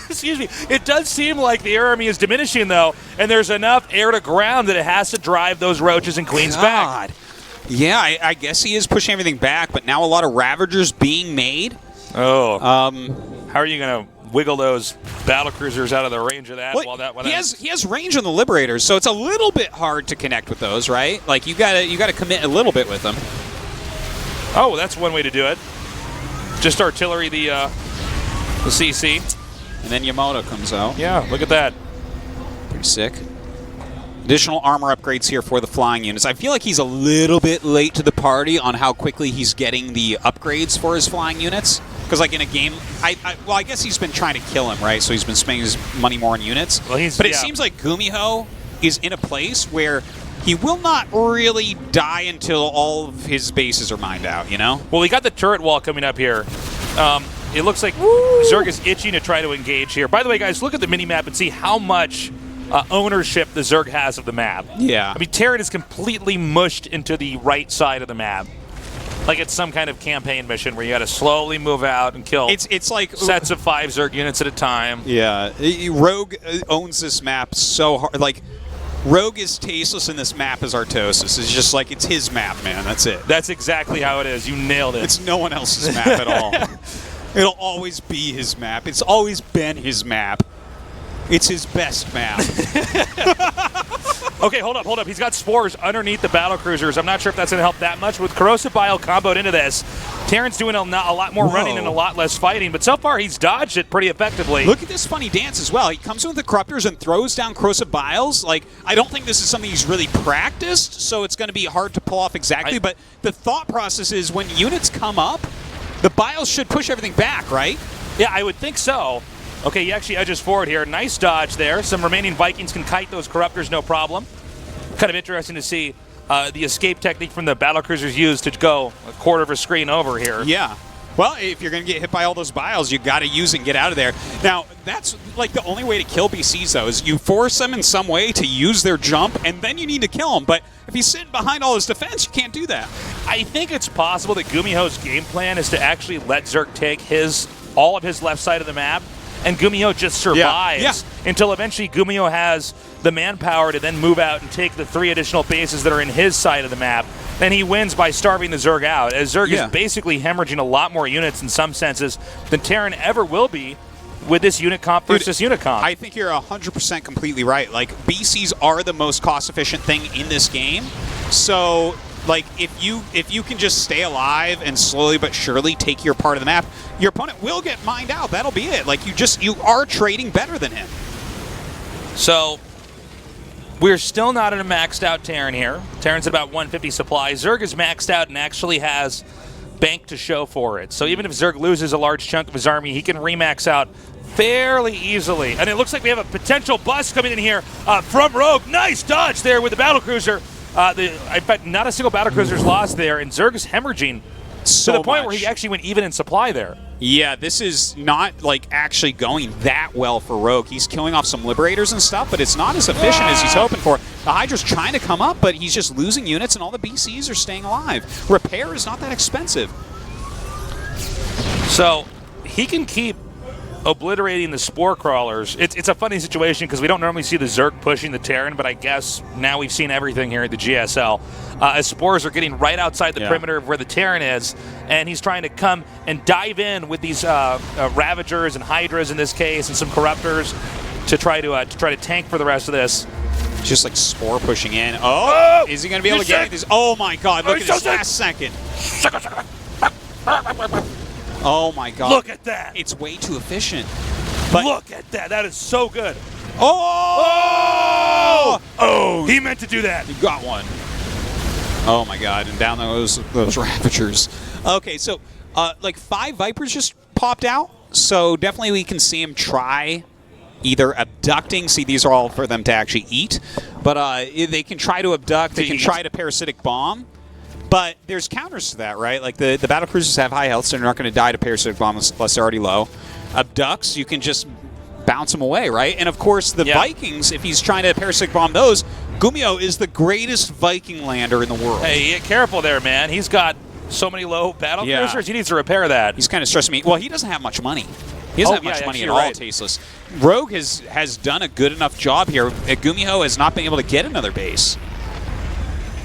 excuse me, it does seem like the air army is diminishing, though, and there's enough air to ground that it has to drive those roaches and queens back. Yeah, I guess he is pushing everything back, but now a lot of Ravagers being made. Oh. How are you going to wiggle those battle cruisers out of the range of that? Well, he has range on the Liberators, so it's a little bit hard to connect with those, right? Like you gotta commit a little bit with them. Oh, that's one way to do it. Just artillery the CC, and then Yamato comes out. Yeah, look at that. Pretty sick. Additional armor upgrades here for the flying units. I feel like he's a little bit late to the party on how quickly he's getting the upgrades for his flying units. Because like in a game, I guess he's been trying to kill him, right? So he's been spending his money more on units. Well, but it seems like GuMiho is in a place where he will not really die until all of his bases are mined out, you know? Well, we got the turret wall coming up here. It looks like Zerg is itching to try to engage here. By the way, guys, look at the mini-map and see how much ownership the Zerg has of the map. Yeah. I mean, Terran is completely mushed into the right side of the map. Like it's some kind of campaign mission where you got to slowly move out and kill it's like sets of 5 Zerg units at a time. Yeah. Rogue owns this map so hard. Like, Rogue is tasteless in this map as Artosis. It's just like, it's his map, man. That's it. That's exactly how it is. You nailed it. It's no one else's map at all. It'll always be his map. It's always been his map. It's his best map. Okay, hold up. He's got spores underneath the battle cruisers. I'm not sure if that's going to help that much. With Corrosive Bile comboed into this, Terran's doing a lot more running and a lot less fighting, but so far he's dodged it pretty effectively. Look at this funny dance as well. He comes in with the Corruptors and throws down Corrosive Biles. Like, I don't think this is something he's really practiced, so it's going to be hard to pull off exactly, but the thought process is when units come up, the Biles should push everything back, right? Yeah, I would think so. Okay, he actually edges forward here. Nice dodge there. Some remaining Vikings can kite those Corruptors, no problem. Kind of interesting to see the escape technique from the battlecruisers used to go a quarter of a screen over here. Yeah. Well, if you're going to get hit by all those Biles, you got to use and get out of there. Now, that's like the only way to kill BCs, though, is you force them in some way to use their jump, and then you need to kill them. But if he's sitting behind all his defense, you can't do that. I think it's possible that GuMiho's game plan is to actually let Zerg take all of his left side of the map, and GuMiho just survives until eventually GuMiho has the manpower to then move out and take the 3 additional bases that are in his side of the map. Then he wins by starving the Zerg out, as Zerg is basically hemorrhaging a lot more units in some senses than Terran ever will be with this unit comp versus unit comp. I think you're 100% completely right. Like, BCs are the most cost-efficient thing in this game. So, like, if you can just stay alive and slowly but surely take your part of the map, your opponent will get mined out. That'll be it. Like, you are trading better than him. So, we're still not in a maxed out Terran here. Terran's at about 150 supply. Zerg is maxed out and actually has bank to show for it. So even if Zerg loses a large chunk of his army, he can remax out fairly easily. And it looks like we have a potential bust coming in here from Rogue. Nice dodge there with the battlecruiser. In fact, not a single battlecruiser's lost there, and Zerg is hemorrhaging to the point where he actually went even in supply there. Yeah, this is not like actually going that well for Rogue. He's killing off some Liberators and stuff, but it's not as efficient as he's hoping for. The Hydra's trying to come up, but he's just losing units, and all the BCs are staying alive. Repair is not that expensive. So he can keep obliterating the Spore Crawlers. It's a funny situation because we don't normally see the Zerg pushing the Terran, but I guess now we've seen everything here at the GSL. As Spores are getting right outside the perimeter of where the Terran is, and he's trying to come and dive in with these Ravagers and Hydras in this case, and some Corruptors to try to tank for the rest of this. Just like Spore pushing in. Oh, is he going to be able to get it? Oh my God! Look at this last second. Oh my God! Look at that! It's way too efficient. But look at that! That is so good. Oh! Oh! He meant to do that. He got one. Oh my God! And down those Ravagers. Okay, so like 5 Vipers just popped out. So definitely we can see him try either abducting. See, these are all for them to actually eat. But they can try to abduct. They can try to parasitic bomb. But there's counters to that, right? Like the battle cruisers have high health, so they're not going to die to parasitic bomb unless they're already low. Abducts, you can just bounce them away, right? And of course, the Vikings, if he's trying to parasitic bomb those, GuMiho is the greatest Viking lander in the world. Hey, get careful there, man. He's got so many low battle cruisers. He needs to repair that. He's kind of stressing me. Well, he doesn't have much money. He doesn't have much money at all, Tasteless. Rogue has done a good enough job here. GuMiho has not been able to get another base.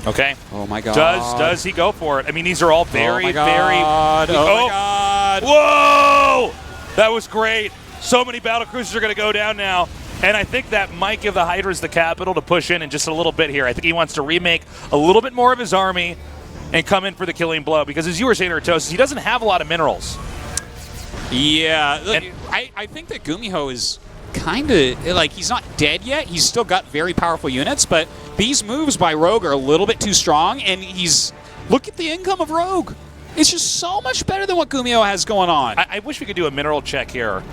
Okay. Oh my God. Does he go for it? I mean, these are all very, my God. very. Oh my God. Whoa! That was great. So many battle cruisers are going to go down now. And I think that might give the Hydras the capital to push in just a little bit here. I think he wants to remake a little bit more of his army and come in for the killing blow. Because as you were saying, Ro.32, he doesn't have a lot of minerals. Yeah. Look, I think that GuMiho is kind of like, he's not dead yet. He's still got very powerful units, but these moves by Rogue are a little bit too strong, and look at the income of Rogue. It's just so much better than what GuMiho has going on. I wish we could do a mineral check here,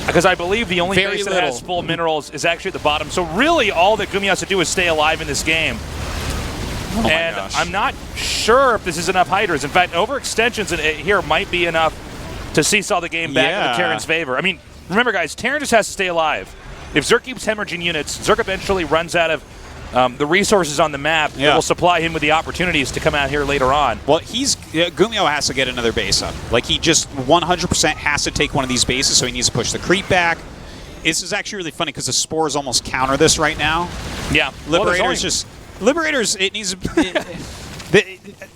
because I believe the only base that has full minerals is actually at the bottom. So really all that GuMiho has to do is stay alive in this game. Oh and I'm not sure if this is enough Hydras. In fact, overextensions here might be enough to seesaw the game back in the Terran's favor. I mean, remember, guys, Terran just has to stay alive. If Zerg keeps hemorrhaging units, Zerg eventually runs out of the resources on the map that will supply him with the opportunities to come out here later on. Well, GuMiho has to get another base up. Like, he just 100% has to take one of these bases, so he needs to push the creep back. This is actually really funny because the Spores almost counter this right now. Yeah. Liberators, it needs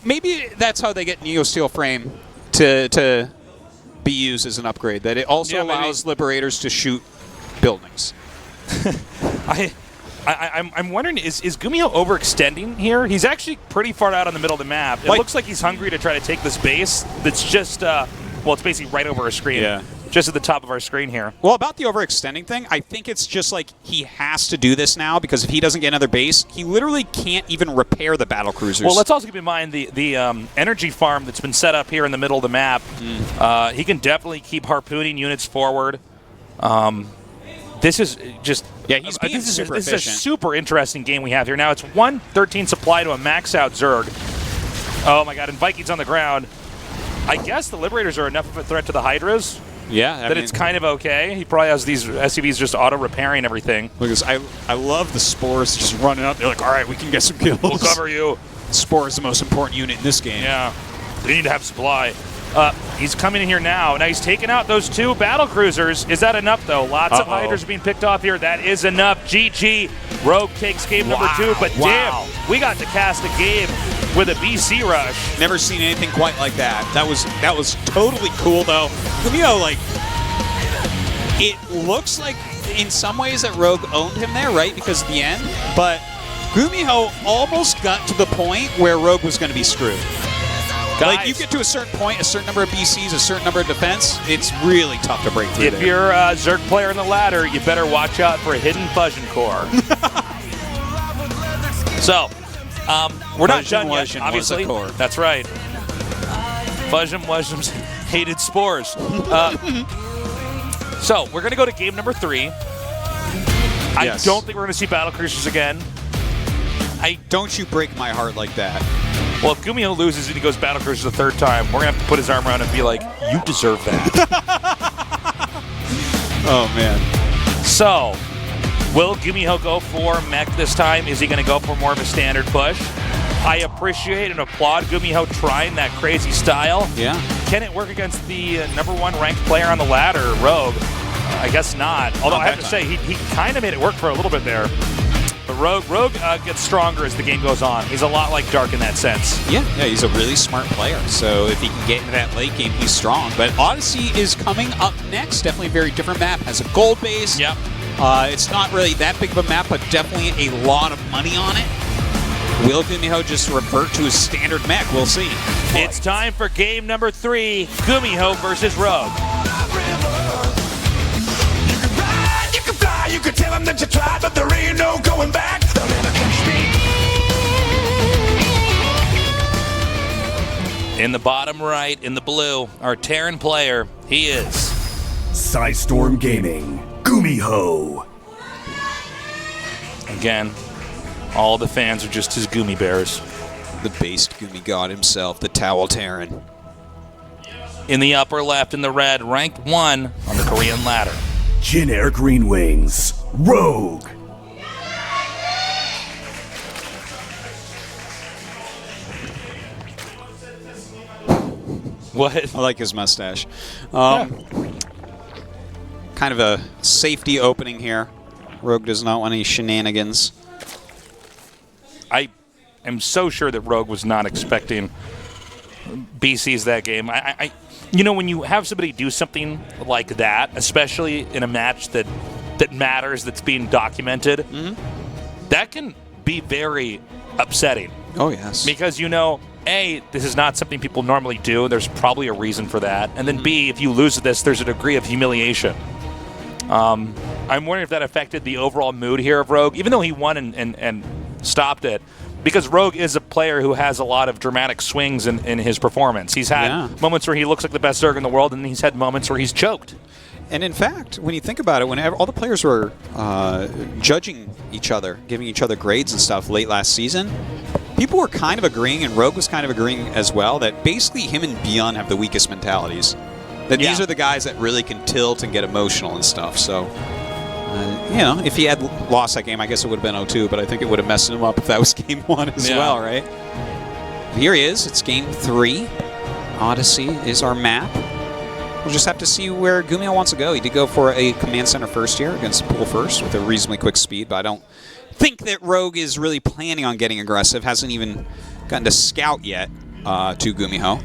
maybe that's how they get Neo Steel Frame to be used as an upgrade. That it also allows Liberators to shoot buildings. I'm wondering, is GuMiho overextending here? He's actually pretty far out on the middle of the map. It looks like he's hungry to try to take this base that's just, well, it's basically right over our screen. Yeah. Just at the top of our screen here. Well, about the overextending thing, I think it's just like he has to do this now because if he doesn't get another base, he literally can't even repair the battle cruisers. Well, let's also keep in mind the energy farm that's been set up here in the middle of the map. He can definitely keep harpooning units forward. This is just he's being super efficient. This is a super interesting game we have here. Now it's 113 supply to a max out Zerg. Oh my God! And Vikings on the ground. I guess the Liberators are enough of a threat to the Hydras. Yeah, it's kind of okay. He probably has these SCVs just auto-repairing everything. Because I love the Spores just running up. They're like, all right, we can get some kills. We'll cover you. Spore is the most important unit in this game. Yeah, they need to have supply. He's coming in here now. Now he's taking out those 2 battle cruisers. Is that enough, though? Lots of Hydras are being picked off here. That is enough. GG. Rogue takes game number 2. But damn, we got to cast a game with a BC rush. Never seen anything quite like that. That was totally cool, though. GuMiho, like, it looks like in some ways that Rogue owned him there, right? Because of the end. But GuMiho almost got to the point where Rogue was going to be screwed. Guys, like, you get to a certain point, a certain number of BCs, a certain number of defense, it's really tough to break through. If you're a Zerg player in the ladder, you better watch out for a hidden Fusion Core. So, we're not done yet, obviously. That's right. Fusion's hated spores. So, we're going to go to game number 3. I don't think we're going to see battle cruisers again. Don't you break my heart like that. Well, if GuMiho loses and he goes Battle Cruiser the third time, we're going to have to put his arm around him and be like, you deserve that. Oh, man. So, will GuMiho go for mech this time? Is he going to go for more of a standard push? I appreciate and applaud GuMiho trying that crazy style. Yeah. Can it work against the #1 ranked player on the ladder, Rogue? I guess not. Although I have to say, he kind of made it work for a little bit there. But Rogue gets stronger as the game goes on. He's a lot like Dark in that sense. Yeah, he's a really smart player. So if he can get into that late game, he's strong. But Odyssey is coming up next. Definitely a very different map. Has a gold base. Yep. It's not really that big of a map, but definitely a lot of money on it. Will GuMiho just revert to his standard mech? We'll see. It's time for game number 3, GuMiho versus Rogue. You can ride, you can fly, you can tell them that you tried, but there ain't no going back. They'll never catch me. In the bottom right, in the blue, our Terran player, he is Psystorm Gaming, GuMiho. Again, all the fans are just his Gumi bears. The based Gumi god himself, the Towel Terran. In the upper left, in the red, ranked 1 on the Korean ladder. Generic Green Wings, Rogue. What? I like his mustache. Kind of a safety opening here. Rogue does not want any shenanigans. I am so sure that Rogue was not expecting BCs that game. You know, when you have somebody do something like that, especially in a match that matters, that's being documented, that can be very upsetting. Oh, yes. Because, you know, A, this is not something people normally do. There's probably a reason for that. And then B, if you lose this, there's a degree of humiliation. I'm wondering if that affected the overall mood here of Rogue, even though he won and stopped it. Because Rogue is a player who has a lot of dramatic swings in his performance. He's had moments where he looks like the best Zerg in the world, and he's had moments where he's choked. And in fact, when you think about it, whenever all the players were judging each other, giving each other grades and stuff late last season, people were kind of agreeing, and Rogue was kind of agreeing as well, that basically him and Beyond have the weakest mentalities. That these are the guys that really can tilt and get emotional and stuff. So, you know, if he had lost that game, I guess it would have been 0-2, but I think it would have messed him up if that was game 1 as well, right? Here he is. It's game 3. Odyssey is our map. We'll just have to see where GuMiho wants to go. He did go for a command center first here against pool first with a reasonably quick speed, but I don't think that Rogue is really planning on getting aggressive. Hasn't even gotten to scout yet to GuMiho.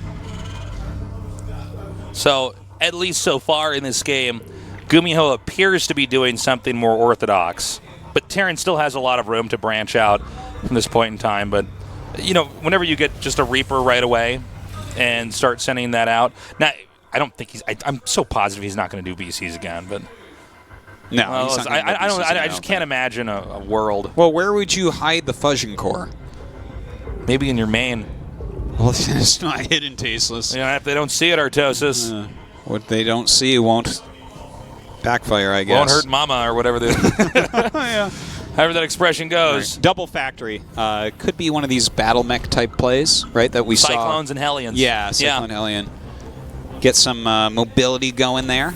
So, at least so far in this game, GuMiho appears to be doing something more orthodox. But Terran still has a lot of room to branch out from this point in time. But, you know, whenever you get just a Reaper right away and start sending that out. Now, I don't think he's... I'm so positive he's not going to do BCs again, but... No, well, I just can't imagine a world. Well, where would you hide the Fusion Core? Maybe in your main. Well, it's not hidden, Tasteless. You know, if they don't see it, Artosis. What they don't see won't backfire, I guess. Won't hurt mama, or whatever however that expression goes. Right. Double Factory. Could be one of these battle mech type plays, right, that we saw. Cyclones and Hellions. Yeah, Cyclone Hellion. Get some mobility going there.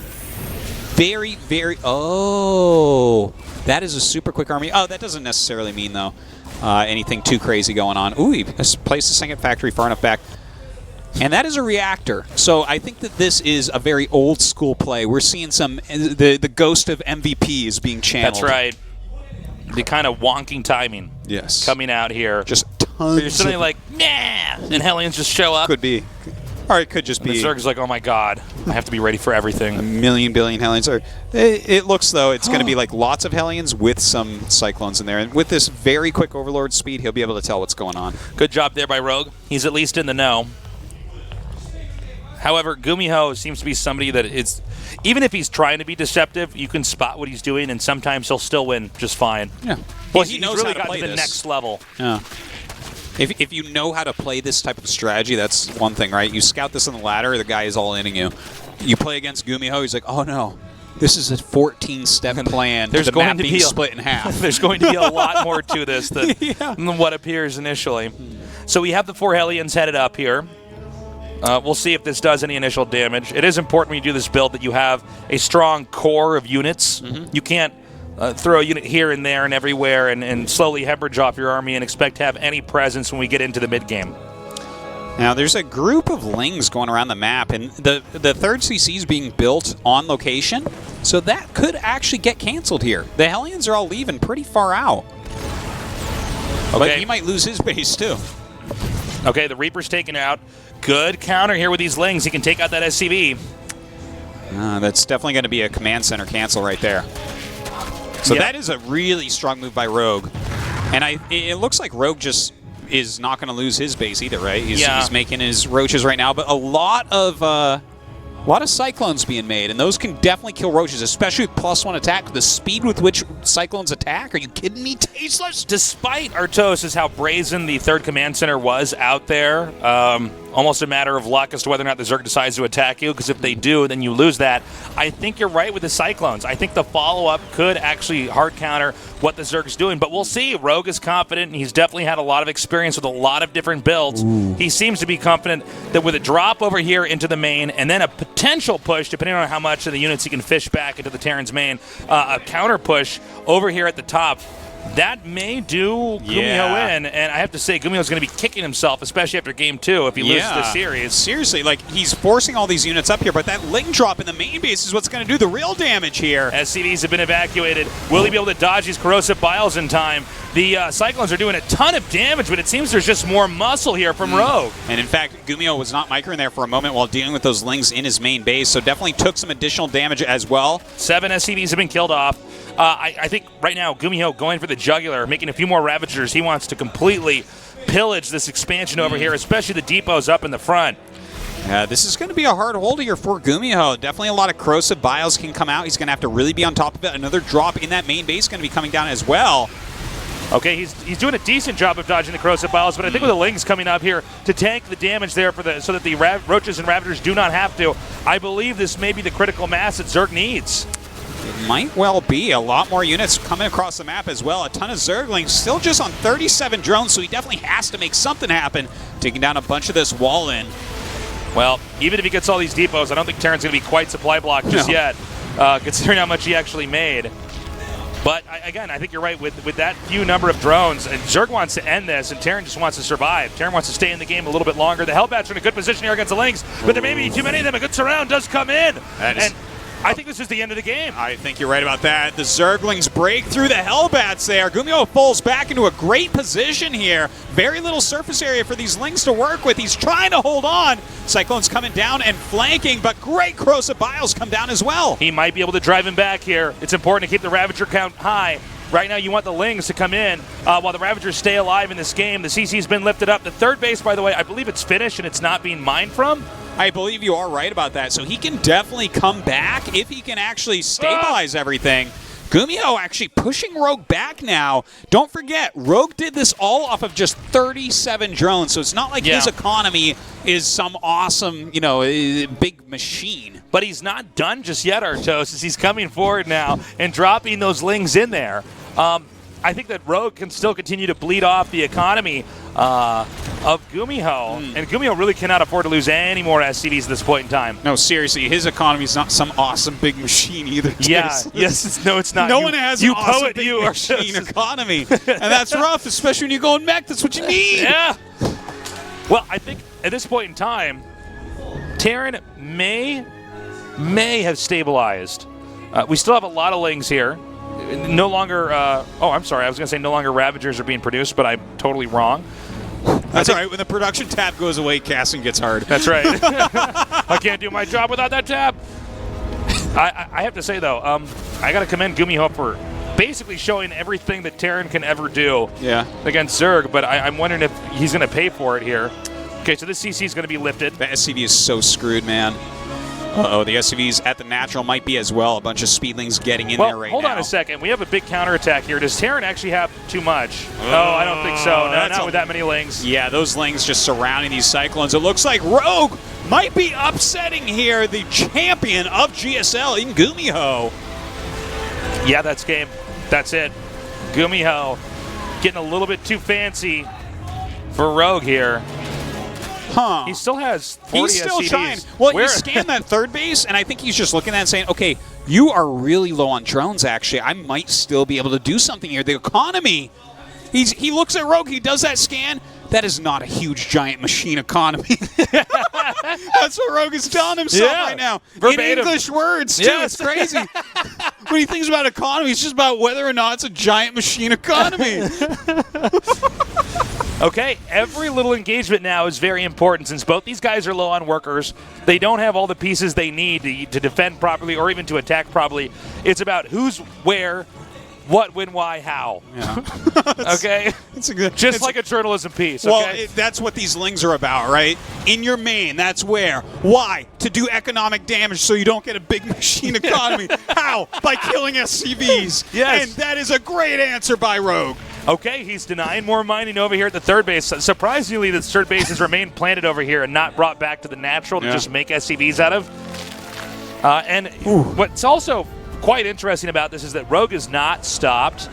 Very, very... Oh, that is a super quick army. Oh, that doesn't necessarily mean, though, anything too crazy going on. Ooh, he placed the second factory far enough back. And that is a reactor. So I think that this is a very old school play. We're seeing some... The ghost of MVP is being channeled. That's right. The kind of wonking timing. Yes. Coming out here. Just tons. You're suddenly like, nah! And Hellions just show up. Could be. Or it could just be... The Zerg's like, oh my god, I have to be ready for everything. A million billion Hellions. It looks, though, it's going to be like lots of Hellions with some Cyclones in there. And with this very quick Overlord speed, he'll be able to tell what's going on. Good job there by Rogue. He's at least in the know. However, GuMiho seems to be somebody that is... Even if he's trying to be deceptive, you can spot what he's doing, and sometimes he'll still win just fine. Yeah. Well, he knows knows really how to play the this. next level. Yeah. If you know how to play this type of strategy, that's one thing, right? You scout this on the ladder, the guy is all-inning you. You play against GuMiho, he's like, oh no, this is a 14-step plan. There's the going map to being be split in half. There's going to be a lot more to this than what appears initially. So we have the 4 Hellions headed up here. We'll see if this does any initial damage. It is important when you do this build that you have a strong core of units. You can't throw a unit here and there and everywhere and slowly hemorrhage off your army and expect to have any presence when we get into the mid-game. Now, there's a group of Lings going around the map, and the third CC is being built on location, so that could actually get canceled here. The Hellions are all leaving pretty far out. Okay. But he might lose his base, too. Okay, the Reaper's taken out. Good counter here with these Lings. He can take out that SCV. That's definitely going to be a command center cancel right there. So that is a really strong move by Rogue. And it looks like Rogue just is not going to lose his base either, right? He's making his roaches right now, but a lot of cyclones being made, and those can definitely kill roaches, especially with +1 attack. The speed with which cyclones attack, are you kidding me? Tasteless. Despite Artos' how brazen the third command center was out there, almost a matter of luck as to whether or not the Zerg decides to attack you, because if they do, then you lose that. I think you're right with the Cyclones. I think the follow-up could actually hard counter what the Zerg's doing, but we'll see. Rogue is confident, and he's definitely had a lot of experience with a lot of different builds. He seems to be confident that with a drop over here into the main, and then a potential push, depending on how much of the units he can fish back into the Terran's main, a counter push over here at the top, that may do GuMiho in, and I have to say, GuMiho's going to be kicking himself, especially after Game 2, if he loses this series. Seriously, like, he's forcing all these units up here, but that Ling drop in the main base is what's going to do the real damage here. SCVs have been evacuated. Will he be able to dodge these corrosive biles in time? The Cyclones are doing a ton of damage, but it seems there's just more muscle here from Rogue. And in fact, GuMiho was not microing there for a moment while dealing with those Lings in his main base, so definitely took some additional damage as well. 7 SCVs have been killed off. I think right now GuMiho going for the jugular, making a few more Ravagers. He wants to completely pillage this expansion over here, especially the depots up in the front. This is going to be a hard hold here for GuMiho. Definitely a lot of corrosive biles can come out. He's going to have to really be on top of it. Another drop in that main base going to be coming down as well. Okay, he's doing a decent job of dodging the corrosive biles, but I think with the Lings coming up here to tank the damage there so that the Roaches and Ravagers do not have to, I believe this may be the critical mass that Zerg needs. It might well be. A lot more units coming across the map as well. A ton of Zerglings, still just on 37 drones, so he definitely has to make something happen, taking down a bunch of this wall in. Well, even if he gets all these depots, I don't think Terran's going to be quite supply blocked just yet, considering how much he actually made. But again, I think you're right with that few number of drones, and Zerg wants to end this, and Terran just wants to survive. Terran wants to stay in the game a little bit longer. The Hellbats are in a good position here against the Lings, but there may be too many of them. A good surround does come in, and I think this is the end of the game. I think you're right about that. The Zerglings break through the Hellbats there. GuMiho falls back into a great position here. Very little surface area for these Lings to work with. He's trying to hold on. Cyclones coming down and flanking, but great corrosive biles come down as well. He might be able to drive him back here. It's important to keep the Ravager count high. Right now, you want the Lings to come in while the Ravagers stay alive in this game. The CC's been lifted up. The third base, by the way, I believe it's finished and it's not being mined from. I believe you are right about that. So he can definitely come back if he can actually stabilize everything. GuMiho actually pushing Rogue back now. Don't forget, Rogue did this all off of just 37 drones, so it's not like his economy is some awesome, big machine. But he's not done just yet, Artos, as he's coming forward now and dropping those Lings in there. I think that Rogue can still continue to bleed off the economy of GuMiho, and GuMiho really cannot afford to lose any more SCVs at this point in time. No, seriously, his economy is not some awesome big machine either. No, it's not. No one has an awesome big you machine economy, and that's rough, especially when you go in mech. That's what you need. Yeah. Well, I think at this point in time, Terran may have stabilized. We still have a lot of Lings here. No longer, I'm sorry, I was going to say no longer Ravagers are being produced, but I'm totally wrong. That's all right. When the production tab goes away, casting gets hard. That's right. I can't do my job without that tab. I have to say, though, I got to commend GuMiho for basically showing everything that Terran can ever do against Zerg, but I'm wondering if he's going to pay for it here. Okay, so this CC is going to be lifted. The SCV is so screwed, man. Uh-oh, the SCVs at the natural might be as well. A bunch of speedlings getting in there right now. Hold on a second. We have a big counterattack here. Does Terran actually have too much? Oh, I don't think so. No, not with that many Lings. Yeah, those Lings just surrounding these Cyclones. It looks like Rogue might be upsetting here the champion of GSL in GuMiho. Yeah, that's game. That's it. GuMiho getting a little bit too fancy for Rogue here. Huh. He still has 40 He's still SCVs. trying. Well, he scanned that third base, and I think he's just looking at it and saying, okay, you are really low on drones, actually. I might still be able to do something here. The economy, he looks at Rogue, he does that scan. That is not a huge, giant machine economy. That's what Rogue is telling himself right now. Verbatim. In English words, too. Yes. It's crazy. When he thinks about economy, it's just about whether or not it's a giant machine economy. Okay, every little engagement now is very important since both these guys are low on workers. They don't have all the pieces they need to defend properly or even to attack properly. It's about who's where, what, when, why, how. Yeah. Okay? Just like a journalism piece. Well, okay? that's what these lings are about, right? In your main, that's where. Why? To do economic damage so you don't get a big machine economy. How? By killing SCVs. Yes. And that is a great answer by Rogue. Okay, he's denying more mining over here at the third base. Surprisingly, the third base has remained planted over here and not brought back to the natural to just make SCVs out of. And what's also quite interesting about this is that Rogue has not stopped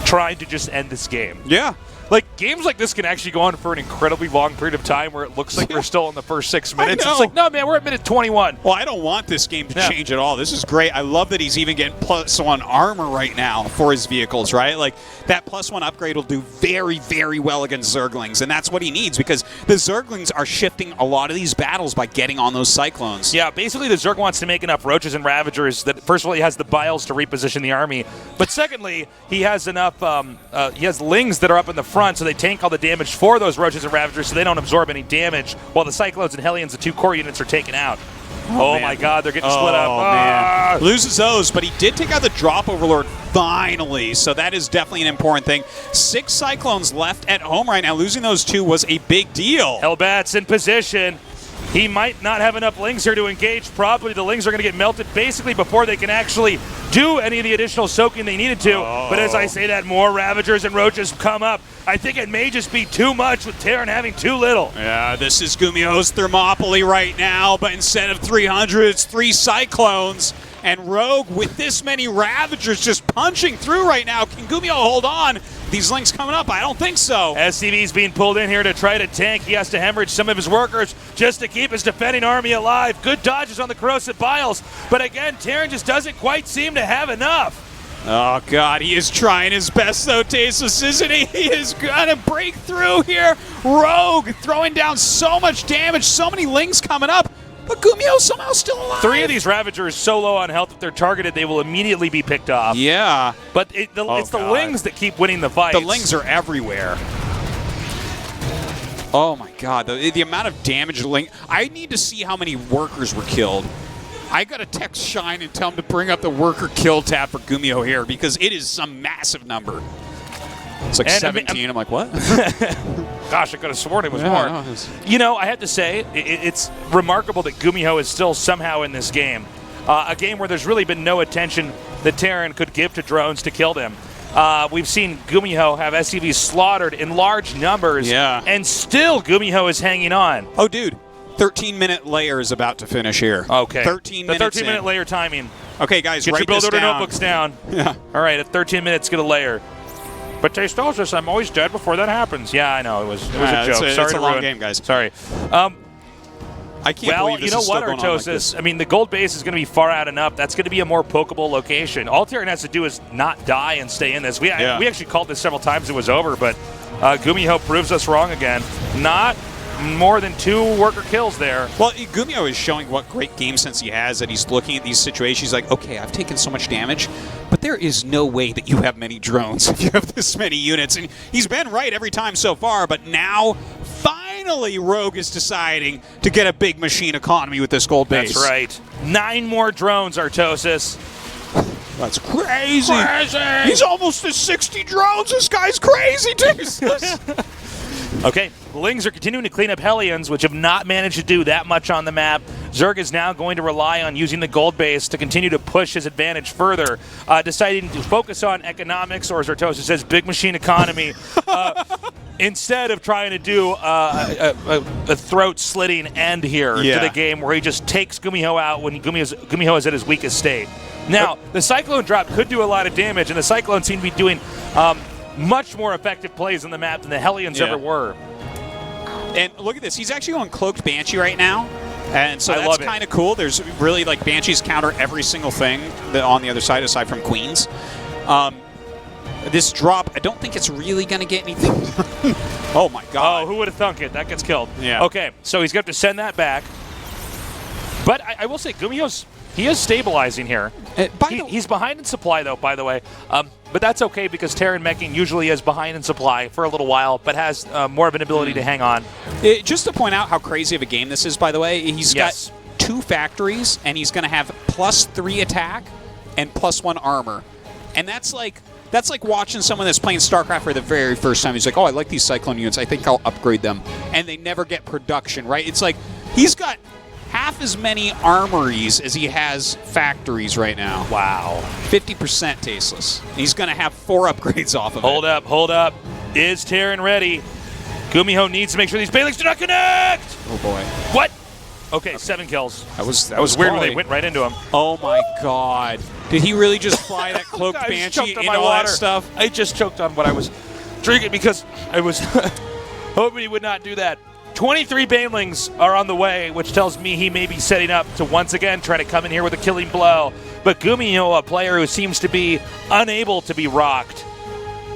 trying to just end this game. Yeah. Like, games like this can actually go on for an incredibly long period of time where it looks like we're still in the first 6 minutes. I know. It's like, no, man, we're at minute 21. Well, I don't want this game to change at all. This is great. I love that he's even getting +1 armor right now for his vehicles, right? Like, that +1 upgrade will do very, very well against Zerglings, and that's what he needs because the Zerglings are shifting a lot of these battles by getting on those Cyclones. Yeah, basically the Zerg wants to make enough Roaches and Ravagers that, first of all, he has the biles to reposition the army, but secondly, he has enough, he has Lings that are up in the front, so they tank all the damage for those Roaches and Ravagers so they don't absorb any damage, while the Cyclones and Hellions, the 2 core units, are taken out. Oh my god, they're getting split up. Man. Loses those, but he did take out the Drop Overlord finally, so that is definitely an important thing. 6 Cyclones left at home right now. Losing those 2 was a big deal. Hellbat's in position. He might not have enough Lings here to engage. Probably the Lings are going to get melted basically before they can actually do any of the additional soaking they needed to. But as I say that, more Ravagers and Roaches come up. I think it may just be too much with Terran having too little. Yeah, this is GuMiho's Thermopylae right now, but instead of 300, it's 3 Cyclones. And Rogue, with this many Ravagers just punching through right now, can GuMiho hold on? These links coming up? I don't think so. SCV's being pulled in here to try to tank. He has to hemorrhage some of his workers just to keep his defending army alive. Good dodges on the corrosive biles. But again, Terran just doesn't quite seem to have enough. Oh, God, he is trying his best, though, Tasus, isn't he? He is going to break through here. Rogue throwing down so much damage, so many links coming up. But GuMiho somehow still alive. 3 of these Ravagers so low on health, if they're targeted, they will immediately be picked off. Yeah. But it's the Lings that keep winning the fights. The Lings are everywhere. Oh, my God. The amount of damage Ling... I need to see how many workers were killed. I got to text Shine and tell him to bring up the worker kill tab for GuMiho here because it is some massive number. It's like 17. I'm like, what? Gosh, I could have sworn it was more. No, You know, I have to say, it's remarkable that GuMiho is still somehow in this game. A game where there's really been no attention that Terran could give to drones to kill them. We've seen GuMiho have SCVs slaughtered in large numbers, and still GuMiho is hanging on. Oh, dude. 13-minute layer is about to finish here. Okay. 13 minutes The 13-minute layer timing. Okay, guys, Get write your build this order down. notebooks down. Yeah. All right, at 13 minutes, get a layer. But Tastosis, I'm always dead before that happens. Yeah, I know. It was a joke. Sorry it's a to long ruin. game, guys. Sorry. I can't believe this is still going on like this. I mean, the gold base is going to be far out enough. That's going to be a more pokeable location. All Terran has to do is not die and stay in this. We actually called this several times. It was over, but GuMiho proves us wrong again. Not more than 2 worker kills there. Well, GuMiho is showing what great game sense he has, that he's looking at these situations. He's like, okay, I've taken so much damage, but there is no way that you have many drones if you have this many units. And he's been right every time so far, but now, finally, Rogue is deciding to get a big machine economy with this gold base. That's right. 9 more drones, Artosis. That's crazy. He's almost to 60 drones. This guy's crazy, dude. Okay, the Lings are continuing to clean up Hellions, which have not managed to do that much on the map. Zerg is now going to rely on using the gold base to continue to push his advantage further, deciding to focus on economics, or as Artosis says, big machine economy, instead of trying to do a throat-slitting end here to the game where he just takes GuMiho out when GuMiho is at his weakest state. Now, the Cyclone drop could do a lot of damage, and the Cyclone seem to be doing much more effective plays on the map than the Hellions ever were. And look at this. He's actually on Cloaked Banshee right now. And so I that's love it. kind of cool. There's really, like, Banshees counter every single thing that on the other side, aside from Queens. This drop, I don't think it's really going to get anything. Oh, my God. Oh, who would have thunk it? That gets killed. Yeah. Okay, so he's going to have to send that back. But I will say, GuMiho's, he is stabilizing here. He's behind in supply, though, by the way. But that's okay because Terran Meching usually is behind in supply for a little while, but has more of an ability to hang on. Just to point out how crazy of a game this is, by the way, he's got 2 factories, and he's going to have +3 attack and +1 armor. And that's like watching someone that's playing StarCraft for the very first time. He's like, oh, I like these Cyclone units. I think I'll upgrade them. And they never get production, right? It's like he's got half as many armories as he has factories right now. Wow. 50% tasteless. And he's going to have 4 upgrades off of Hold up. Is Terran ready? GuMiho needs to make sure these Baylings do not connect! Oh, boy. What? Okay, 7 kills. That was weird when quality. they went right into him. Oh, my God. Did he really just fly that Cloaked I Banshee choked on into my all water. that stuff? I just choked on what I was drinking because I was hoping he would not do that. 23 Banelings are on the way, which tells me he may be setting up to once again try to come in here with a killing blow. But GuMiho, a player who seems to be unable to be rocked,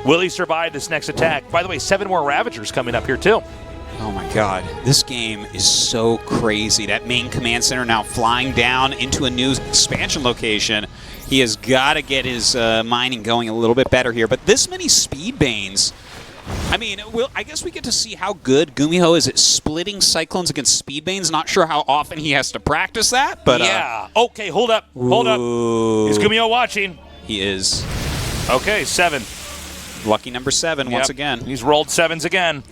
will he survive this next attack? By the way, 7 more Ravagers coming up here too. Oh my God, this game is so crazy. That main command center now flying down into a new expansion location. He has got to get his mining going a little bit better here. But this many Speed Banes, I mean, I guess we get to see how good GuMiho is at splitting Cyclones against Speed Banes. Not sure how often he has to practice that, but yeah. Okay, hold up. Is GuMiho watching? He is. Okay, 7. Lucky number 7 once again. He's rolled 7s again.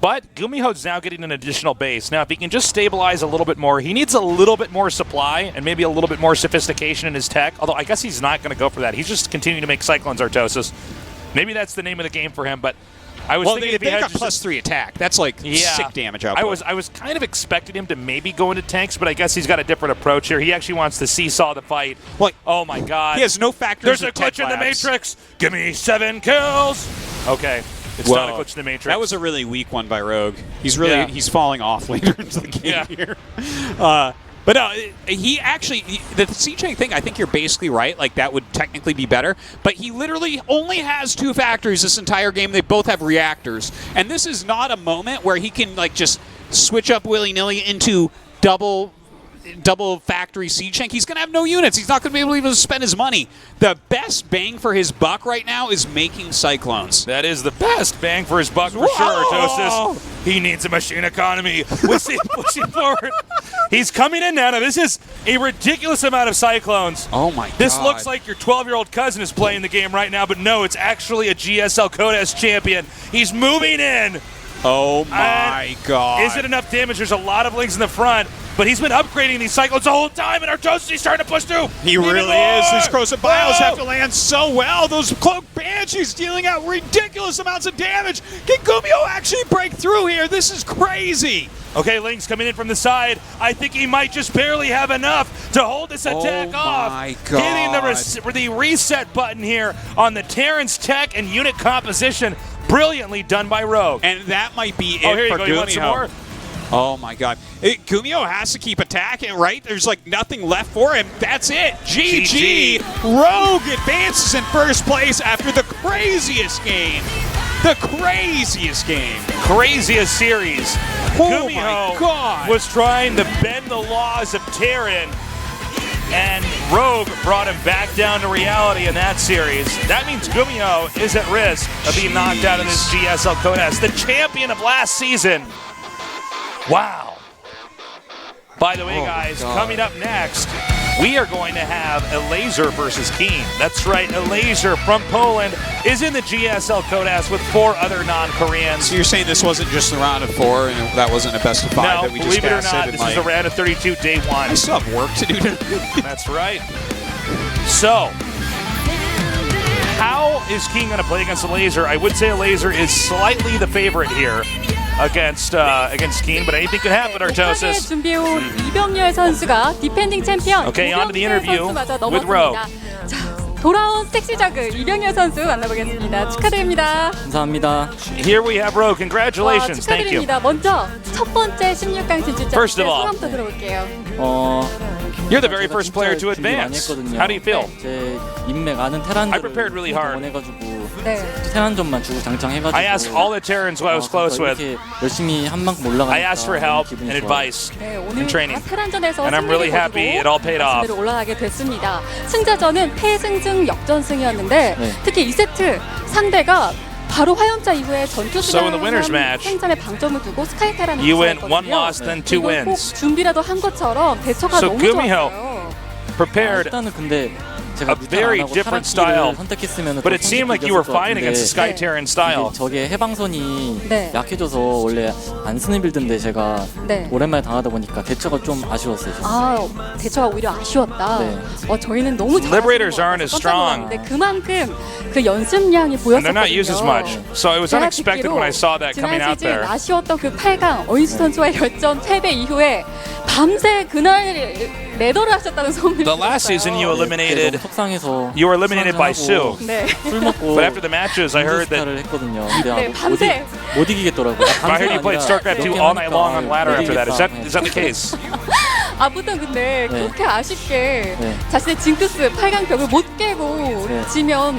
But GuMiho's now getting an additional base. Now, if he can just stabilize a little bit more, he needs a little bit more supply and maybe a little bit more sophistication in his tech. Although I guess he's not going to go for that. He's just continuing to make Cyclones Artosis. Maybe that's the name of the game for him. But I was thinking if he had got +3 attack. That's like sick damage output. I was kind of expecting him to maybe go into tanks, but I guess he's got a different approach here. He actually wants to seesaw the fight. Like, oh my God! He has no factors. There's a glitch in the Matrix. Give me 7 kills. Okay. It's not a glitch in the Matrix. That was a really weak one by Rogue. He's falling off later into the game here. But no, he actually, the CJ thing, I think you're basically right. Like, that would technically be better. But he literally only has 2 factories this entire game. They both have reactors. And this is not a moment where he can, like, just switch up willy-nilly into double factory siege tank. He's going to have no units. He's not going to be able to even spend his money. The best bang for his buck right now is making Cyclones. That is the best bang for his buck for sure, Artosis. He needs a machine economy. We see him pushing forward. He's coming in now. Now, this is a ridiculous amount of Cyclones. Oh, my God. This looks like your 12-year-old cousin is playing the game right now, but no, it's actually a GSL Codas champion. He's moving in. Oh, my God. Is it enough damage? There's a lot of links in the front. But he's been upgrading these Cyclones the whole time, and Artosis is starting to push through. He really is. These Corrosive Bios have to land so well. Those Cloaked Banshees dealing out ridiculous amounts of damage. Can GuMiho actually break through here? This is crazy. Okay, Link's coming in from the side. I think he might just barely have enough to hold this attack off. Oh, my God. Hitting the reset button here on the Terran's tech and unit composition. Brilliantly done by Rogue. And that might be here it you for go. You want some more? GuMiho. Oh, my God. GuMiho has to keep attacking, right? There's, like, nothing left for him. That's it. GG. Rogue advances in first place after the craziest game. The craziest game. Craziest series. Oh, GuMiho my God. was trying to bend the laws of Terran, and Rogue brought him back down to reality in that series. That means GuMiho is at risk of being knocked out of this GSL Codas, the champion of last season. Wow. By the way, guys, coming up next, we are going to have a Laser versus Keen. That's right, a Laser from Poland is in the GSL Codas with 4 other non-Koreans. So you're saying this wasn't just the round of 4 and that wasn't a best of 5 no, that we just believe it or casted? not, this is the round of 32, day 1. I still have work to do today. That's right. So, how is King going to play against a Laser? I would say a Laser is slightly the favorite here against Keen, but anything could happen, Artosis. 준비해온 이병렬 선수가 디펜딩 챔피언 Okay, on to the 이병렬 interview 선수마저 with Ro. 넘어집니다. 자, 돌아온 섹시 저그 이병렬 선수 만나보겠습니다. 축하드립니다. 감사합니다. Here we have Ro. Congratulations. 와, Thank you. 축하드립니다. 먼저 첫 번째 16강 진출자 First of all. 소감부터 들어볼게요. You're the very first player to advance. How do you feel? 제 인맥 아는 테란들을 I prepared really hard. 원해가지고 네. 테란전만 주고 장창해가지고 I asked all the Terrans who I was close with. 이렇게 열심히 한 만큼 올라가니까 I asked for help 기분이 and 좋아요. advice 네, and 오늘 training. 테란전에서 And I'm really happy it all paid off. 승리로 올라가게 됐습니다. 승자전은 패승승 역전승이었는데 네. 특히 2세트 상대가 바로 화염차 이후에 전투 So in the winner's match, 생산에 방점을 두고 스카이테라는 you win 1 loss, then 2 이걸 꼭 wins. 준비라도 한 것처럼 대처가 So 너무 GuMiho 좋았어요. Prepared, 일단은 근데 제가 a very different style. 선택했으면 but it seemed like you were fine against the Sky Terran style. 저게 해방선이 네. 약해져서 원래 안 쓰는 빌드인데 제가 네. 오랜만에 당하다 보니까 대처가 좀 아쉬웠어요. 저는. 아, 대처가 오히려 아쉬웠다. 네. 저희는 너무 잘하는 Liberators aren't as strong. 그만큼 그 연습량이 And 보였었거든요. they're not used as much. So it was 제가 unexpected 듣기로 when I saw that coming 지난 out 시즌 there. 아쉬웠던 그 8강 어인수 선수와의 결전 패배 이후에 밤새 그날 레더를 하셨다는 소문이 The last season you 너무 eliminated 속상해서 You were eliminated by Sue. 네. 술 먹고 But after the matches, I heard that 를 했거든요. 근데 네, 밤새. 못 이기겠더라고요. I heard you played StarCraft 2 all night long on ladder after that. Is that the case? 아무튼 근데 네. 그렇게 아쉽게 네. 자신의 징크스 8강 벽을 못 깨고 네. 지면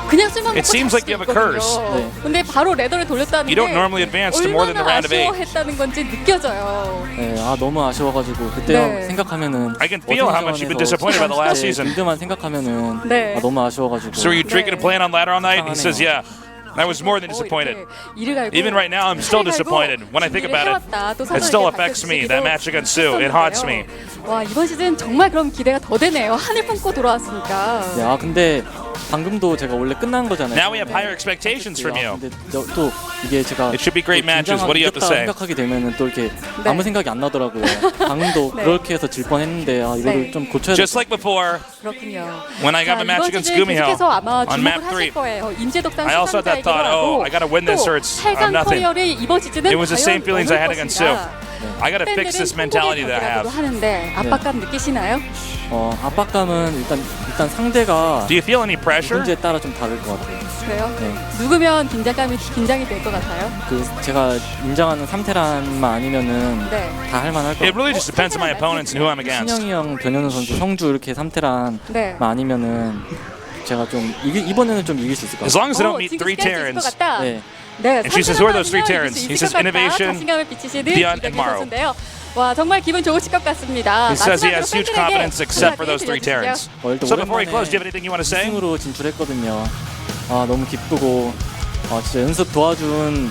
그냥 술만 먹고 It seems like you have a curse. 네. 근데 바로 레더를 돌렸다는 You don't normally advance to more than the round of 8. 아쉬워했다는 건지 느껴져요. 네, 너무 아쉬워가지고 그때 네. 생각하면은 I can feel how much you've been disappointed by the last season. 빌드만 생각하면은 네. 너무 아쉬워가지고. So were you drinking and playing on ladder all night? He says, 속상하네요. yeah. I was more than disappointed. 이를 갈고 Even right now, I'm still disappointed. When I think about it, it still affects me. That match against Sue, it haunts me. 와, 이번 시즌 정말 그럼 기대가 더 되네요. 하늘 품고 돌아왔으니까. 네, 근데 방금도 제가 원래 끝난 거잖아요. Now we have higher expectations from you. 근데 또 이게 제가 It should be great matches. What do you have to say? 생각하게 되면은 또 이렇게 네. 아무 생각이 안 나더라고요. 방금도 네. 그렇게 해서 질 뻔했는데 이거를 네. 좀 고쳐야 Just 될 like before, 그렇군요. when I got my match 이번 against 시즌 GuMiho 계속해서 아마 on 주목을 map 3. 하실 거예요. 임재덕상 I also had that thought, oh, I gotta win this or it's I'm 8강 nothing. 커리어를 이번 시즌은 It was the same 과연 feelings I had 넘을 against Sue. 것인가. I gotta fix this mentality that I have. 하는데 압박감 느끼시나요? 압박감은 일단 상대가 Do you feel any pressure? 문제에 따라 좀 다를 것 같아요. 그래요? 네. 누구면 긴장이 될 것 같아요? 제가 인정하는 3테란만 아니면은 네. 다 할만할 것 It 같아요. really just depends on my opponents and who I'm against. 신영이 형, 변현우 선수, 성주 이렇게 3테란만 네. 아니면은 제가 좀 이번에는 좀 이길 수 있을 것 As 같아요. long as I don't meet 3 Terrans. 네. 네, And she says, who are those 3 Terrans? He says innovation, 자신감을 비치시는 Dion, and 이병렬 Morrow. 선수인데요. 와, 정말 기분 좋으실 것 같습니다. He says he 마지막으로 has huge 팬들에게 confidence except for those 3 한마디 Terrans. 들려주시죠. So before we close, do you have anything you want to say? 승으로 진출했거든요. 너무 기쁘고 진짜 연습 도와준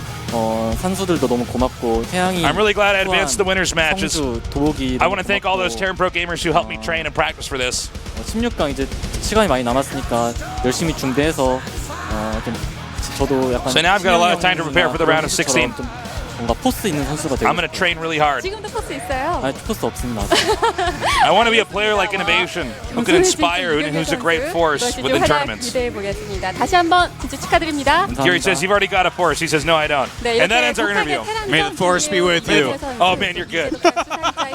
선수들도 너무 고맙고 태양이 I'm really glad I advanced the winners matches. 성주, 도복이 I want to thank all those Terran Pro gamers who helped me train and practice for this. 16강 이제 시간이 많이 남았으니까 열심히 준비해서 좀 저도 약간 So now I've got a lot of time to prepare for the round of 16. 좀 뭔가 포스 있는 선수가 되고 I'm going to train really hard. 지금도 코스 있어요. 포스 없습니다. I want to be a player like Innovation who can inspire, who's a great force within tournaments. 기대해 보겠습니다. 다시 한번 진출 축하드립니다. Gary says you've already got a force. He says no, I don't. 네, And that 이렇게 ends our interview. 독하게 May the force be with you. Oh man, you're good.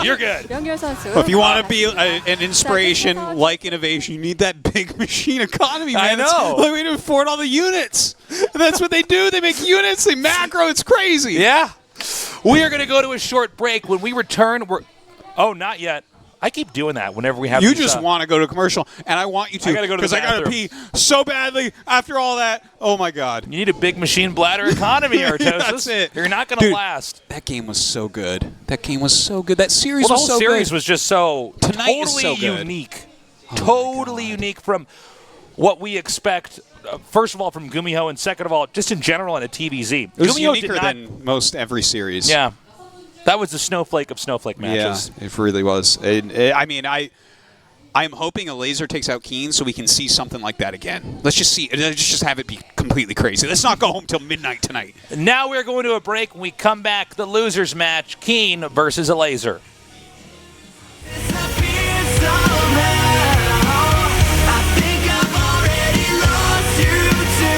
You're good. 명렬 선수. If you want to be an inspiration like Innovation, you need that big machine economy, man. I know. Like we need to afford all the units. That's what they do. They make units. They macro. It's crazy. Yeah. We are going to go to a short break. When we return, oh, not yet. I keep doing that whenever we have You these, just want to go to commercial, and I want you to. I gotta go to the because I got to bathroom. pee so badly after all that. Oh my God. You need a big machine bladder economy, Artosis. That's it. You're not going to Dude, last. That game was so good. That game was so good. That series Well, the was whole so series good. was just so Tonight is totally so good. unique. Oh Totally unique from what we expect. First of all, from GuMiho, and second of all, just in general in a TVZ. It was GuMiho uniquer than most every series. Yeah. That was the snowflake of snowflake matches. Yeah, it really was. I mean, I'm hoping a laser takes out Keen so we can see something like that again. Let's just see. Let's just have it be completely crazy. Let's not go home till midnight tonight. Now we're going to a break. When we come back, the losers match, Keen versus a laser.